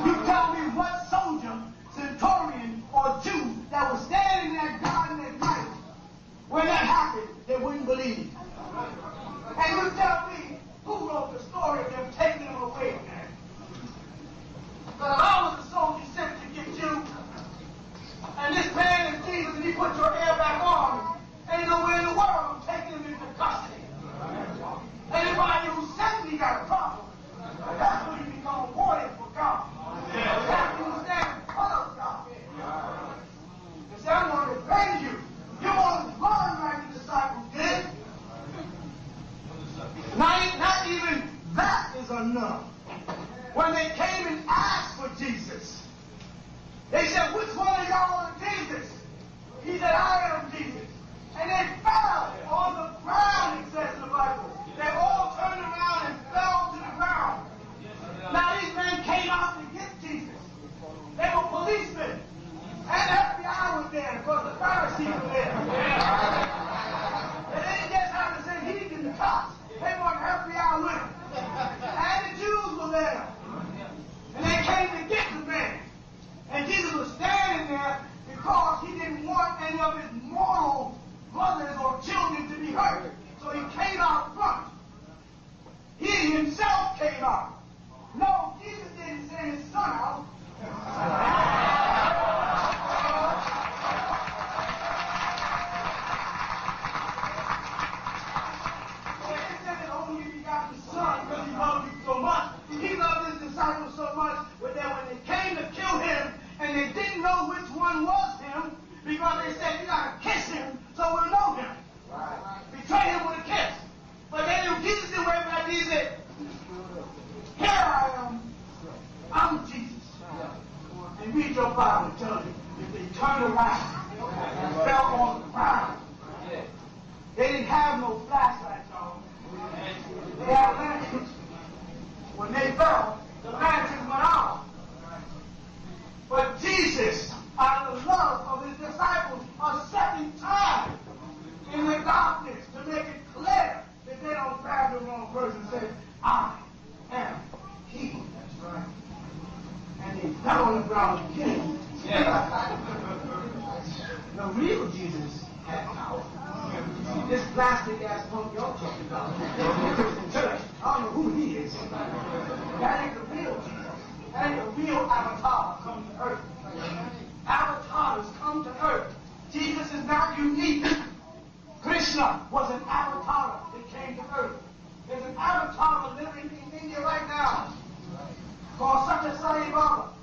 You tell me what soldier, centurion, or Jew that was standing in that garden at night when that happened, they wouldn't believe. And you tell me who wrote the story of them taking him away from there. But if I was a soldier sent to get you, and this man is Jesus, and he put your hair back on, ain't nowhere in the world I'm taking him into custody. Anybody who sent me got a problem. That's when you become a warrior for God. That's when you stand in front of God. You say, I'm going to defend you. You want to run like the disciples did. Not even that is enough. When they came and asked for Jesus, they said, which one of y'all are Jesus? He said, I am Jesus. And they fell on the ground, it says in the Bible. They all turned around and fell to the ground. Now these men came out to get Jesus. They were policemen. And the FBI was there because the Pharisees were there. They didn't just have to say he's in the cops. They brought the FBI with them. And the Jews were there. And they came to get the man. And Jesus was standing there because he didn't want any of his mortal brothers or children to be hurt. So he came out front. He himself came out. No, Jesus didn't send his son out. So he said that only begotten son because he loved you so much. He loved his disciples so much that when they came to kill him and they didn't know which one was him because they said, you got to kiss him so we'll know him. Right. Betray him with a kiss. But then Jesus didn't wait for that. He said, here I am. I'm Jesus. And read your Bible and tell you if they turned around and fell on the ground. They didn't have no flashlights on. They had lanterns. When they fell, the lanterns went out. But Jesus, out of the love of his disciples, a second time in the darkness to make it clear that they don't grab the wrong person and say, I This plastic ass punk y'all talking about in the Christian church, I don't know who he is. That ain't the real Jesus. That ain't the real avatar come to earth. Avatars come to earth. Jesus is not unique. Krishna was an avatar that came to earth. There's an avatar living in India right now called such a Sai Baba.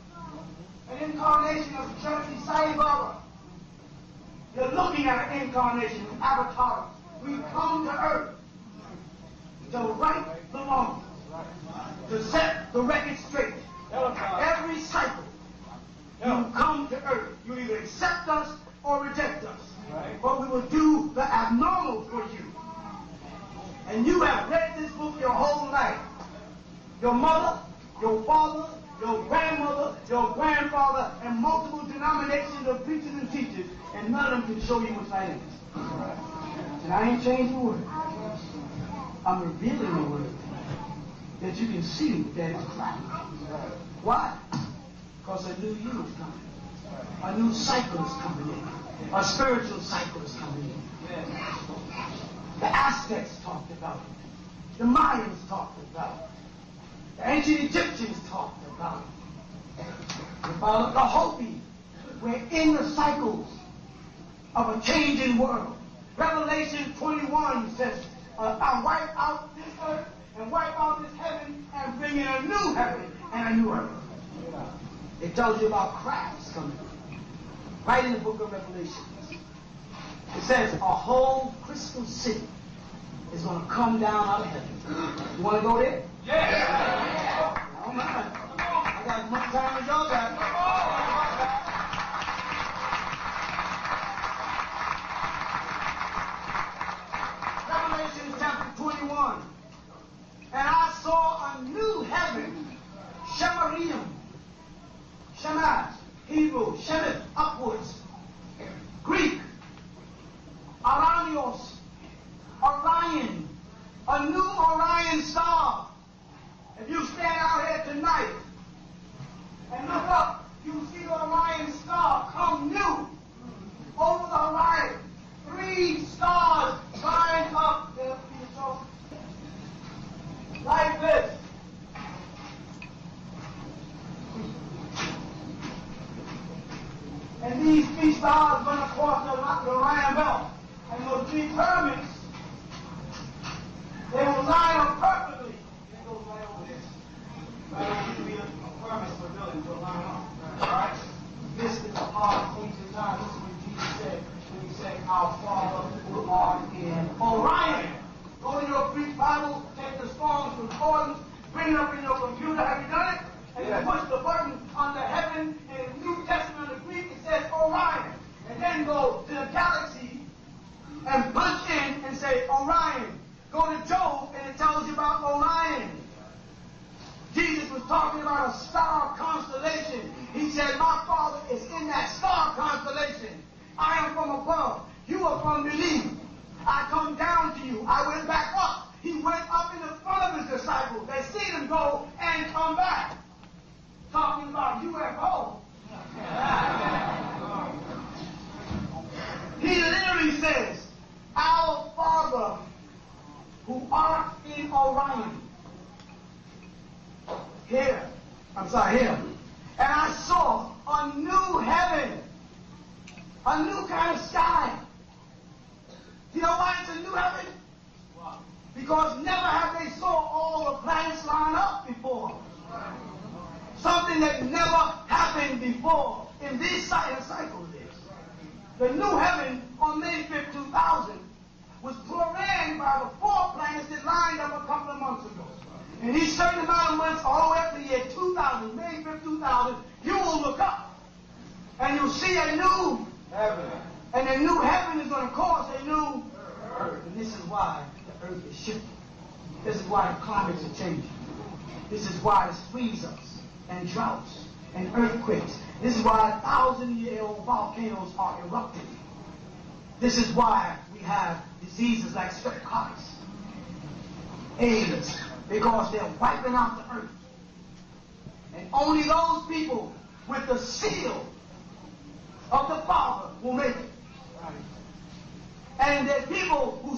An incarnation of Trinity Sai Baba. You're looking at an incarnation, an avatar. We come to earth to right the wrong, to set the record straight. Every cycle, you come to earth. You either accept us or reject us. But we will do the abnormal for you. And you have read this book your whole life. Your mother, your father, your grandmother, your grandfather, and multiple denominations of preachers and teachers, and none of them can show you what's right in it. And I ain't changed the word. I'm revealing the word that you can see that it's right. Why? Because a new you is coming. A new cycle is coming in. A spiritual cycle is coming in. The Aztecs talked about it. The Mayans talked about it. The ancient Egyptians talked about it. The Hopi were in the cycles of a changing world. Revelation 21 says, I'll wipe out this earth and wipe out this heaven and bring in a new heaven and a new earth. It tells you about crafts coming. Right in the book of Revelation. It says a whole crystal city is going to come down out of heaven. You want to go there? Yeah! I don't mind. I got as much time as y'all got. Revelation chapter 21. And I saw a new heaven, Shemarium, Shemaz, Hebrew, Shemith, upwards. Greek, Aranios, Orion, a new Orion star. If you stand out here tonight and look up, you see the Orion star come new over the horizon. 3 stars lined up there, like this. And these 3 stars run across the Orion belt. And those 3 pyramids, they will line up perfectly. It goes right over this. Right over here, a pyramid for building to line up. Alright? This is the heart of ancient time. This is what Jesus said when he said, Our Father who art in Orion. Go in your Greek Bible, take the Strong's Concordance, bring it up in your computer. Have you done it? And you push the button on the heaven in the New Testament of the Greek, it says Orion. And then go to the galaxy and punch in and say Orion. Go to Job and it tells you about Orion. Jesus was talking about a star constellation. He said, my Father is in that star constellation. I am from above. You are from beneath. I come down to you. I went back up. He went up in the front of his disciples. They see him go and come back. Talking about UFO. He literally says, Our Father who art in Orion. Here. And I saw a new heaven. A new kind of sky. You know why it's a new heaven? Because never have they saw all the planets line up before. Something that never happened before in this cycle is. The new heaven on May 5th, 2000 was programmed by the 4 planets that lined up a couple of months ago. In these certain amount of months, all the way up to the year 2000, May 5th, 2000, you will look up and you'll see a new heaven. And the new heaven is going to cause a new earth. And this is why the earth is shifting. This is why the climates are changing. This is why it's freeze-ups and droughts and earthquakes. This is why 1,000-year-old volcanoes are erupting. This is why we have diseases like streptococcus, AIDS, because they're wiping out the earth. And only those people with the seal of the Father will make it. And there's people who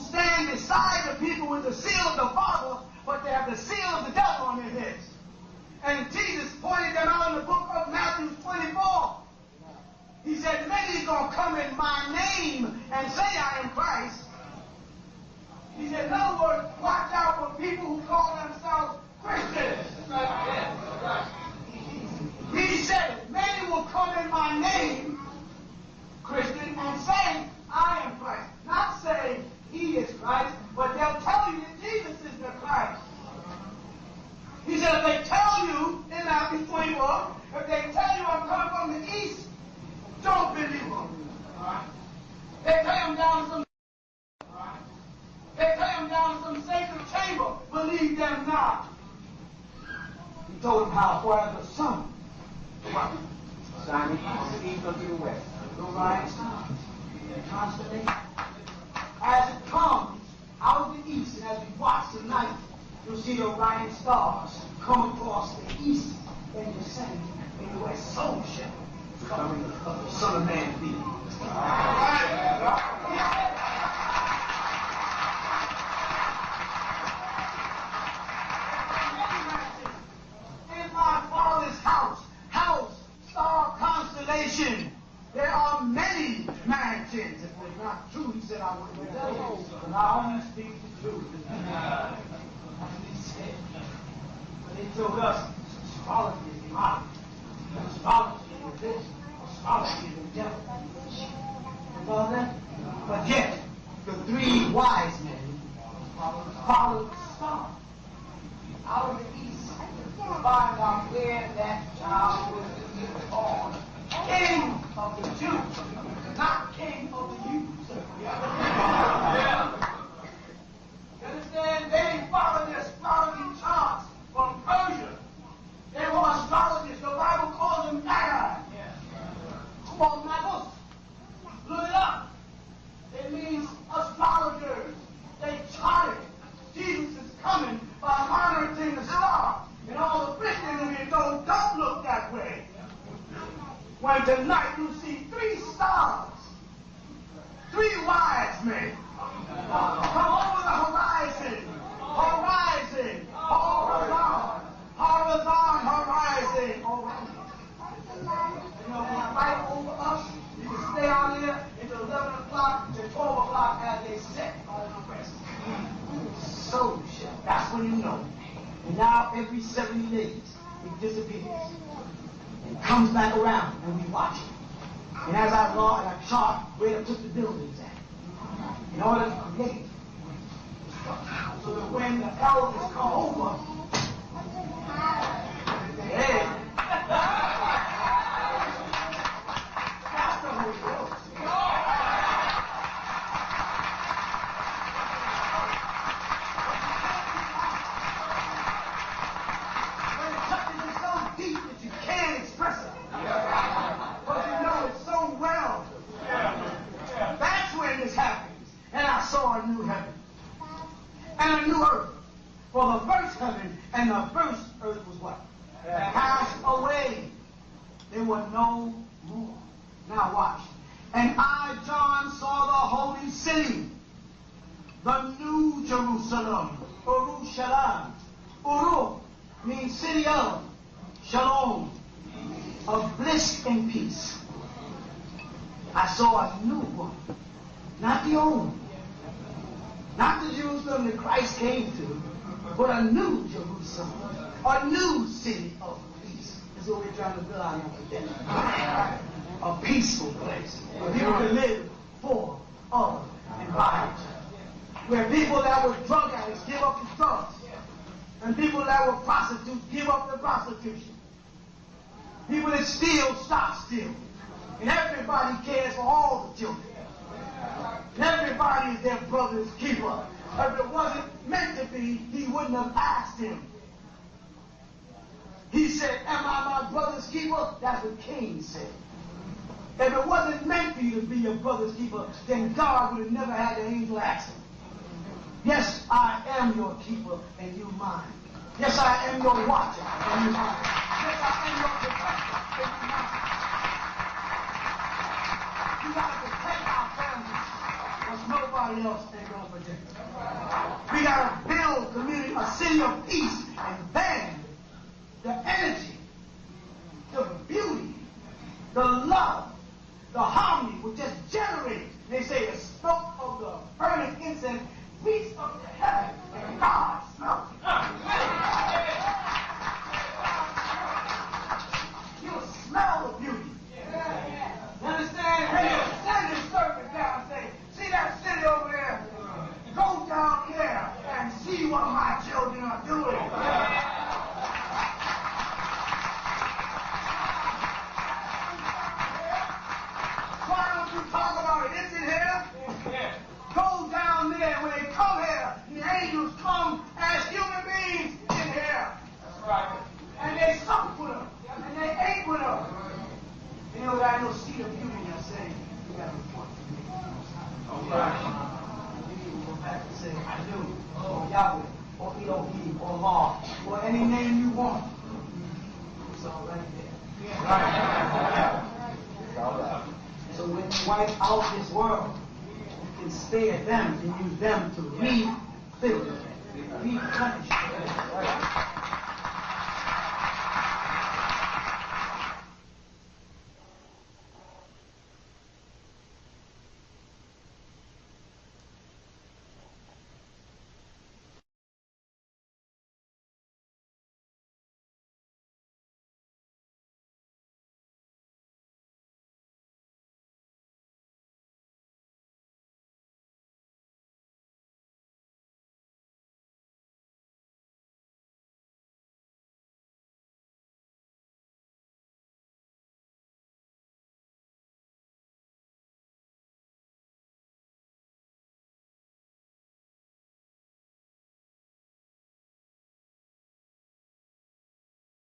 beside the people with the seal of the Father, but they have the seal of the devil on their heads. And Jesus pointed them out in the book of Matthew 24. He said, many going to come in my name and say I am Christ. He said, in other words, watch out for people who call themselves Christians. He said, many will come in my name, Christian, and say, I am Christ. Not say he is Christ, but they'll tell you that Jesus is the Christ. He said, if they tell you in Matthew 24, if they tell you I'm coming from the east, don't believe them. They take them down to some sacred chamber, believe them not. He told them how far the sun shining from the east unto the west. The rising star, the constellation. As it comes out of the east, and as we watch tonight, you'll see the Orion stars come across the east and descend in the west. So shall the coming of the Son of Man be. In my Father's house, star constellation, there are many mansions. If it was not true, he said, I wouldn't tell you. But I only speak the truth. That's what he said. But they told us astrology is demonic. Astrology is this. Astrology is the devil. You know that? But yet, the three wise men followed the star out of the east to find out where that child was to be born. King of the Jews, not king of the Jews. You understand? They followed the astrology charts from Persia. They were astrologers. The Bible calls them Magi. Called Magus. Look it up. It means astrologers. They charted. Jesus is coming by monitoring the star. And all the Christians will be told, don't look that way. When tonight you see three stars, three wise men come over the horizon, horizon, You know, when right over us, you can stay out here until 11 o'clock to 12 o'clock as they set on the rest. So, that's when you know. And now every 70 days, it disappears. It comes back around, and we watch it. And as I saw, and I chart where to put the buildings at, in order to create the structure. So that when the elders come over, hey, that's the Holy Ghost. When the touches is so deep that you can't express it. But you know it so well. That's when this happens. And I saw a new heaven and a new earth. For the first heaven and the first earth was what? Passed away. There were no more. Now watch. And I, John, saw the holy city, the new Jerusalem, Urushalayim. Uru means city of Shalom, of bliss and peace. I saw a new one, not the old one, not the Jerusalem that Christ came to, but a new Jerusalem, a new city of peace. That's what we're trying to build out here today. A peaceful place where people can live for, of, and by each other. Where people that were drug addicts give up the drugs, and people that were prostitutes give up the prostitution. People that steal stop stealing, and everybody cares for all the children. And everybody is their brother's keeper. If it wasn't meant to be, he wouldn't have asked him. He said, am I my brother's keeper? That's what Cain said. If it wasn't meant for you to be your brother's keeper, then God would have never had the angel ask him. Yes, I am your keeper, and you mine. Yes, I am your watcher, and you mine. Yes, I am your protector, and you mine. You got to protect our families. There's nobody nobody else ain't going to protect us. We got to build community, a city of peace, and then the energy, the beauty, the love, the harmony will just generate. They say the smoke of the burning incense reached up to heaven, and God smelt it. You'll smell the beauty. You understand? When you send this servant down and say, see that city over there? Go down there and see what my children are doing. Why don't you talk about it? It's in here. Go down there. When they come here, the angels come as human beings in here. That's right. And they supped with them. And they ate with them. You know, I know seed of beauty, I say, you got to report to me. You can go back and say, I do, or Yahweh, or Elohim, or Allah, or any name you want. It's all right there. It's all right. So when you wipe out this world, you can spare them and use them to refill it, replenish it.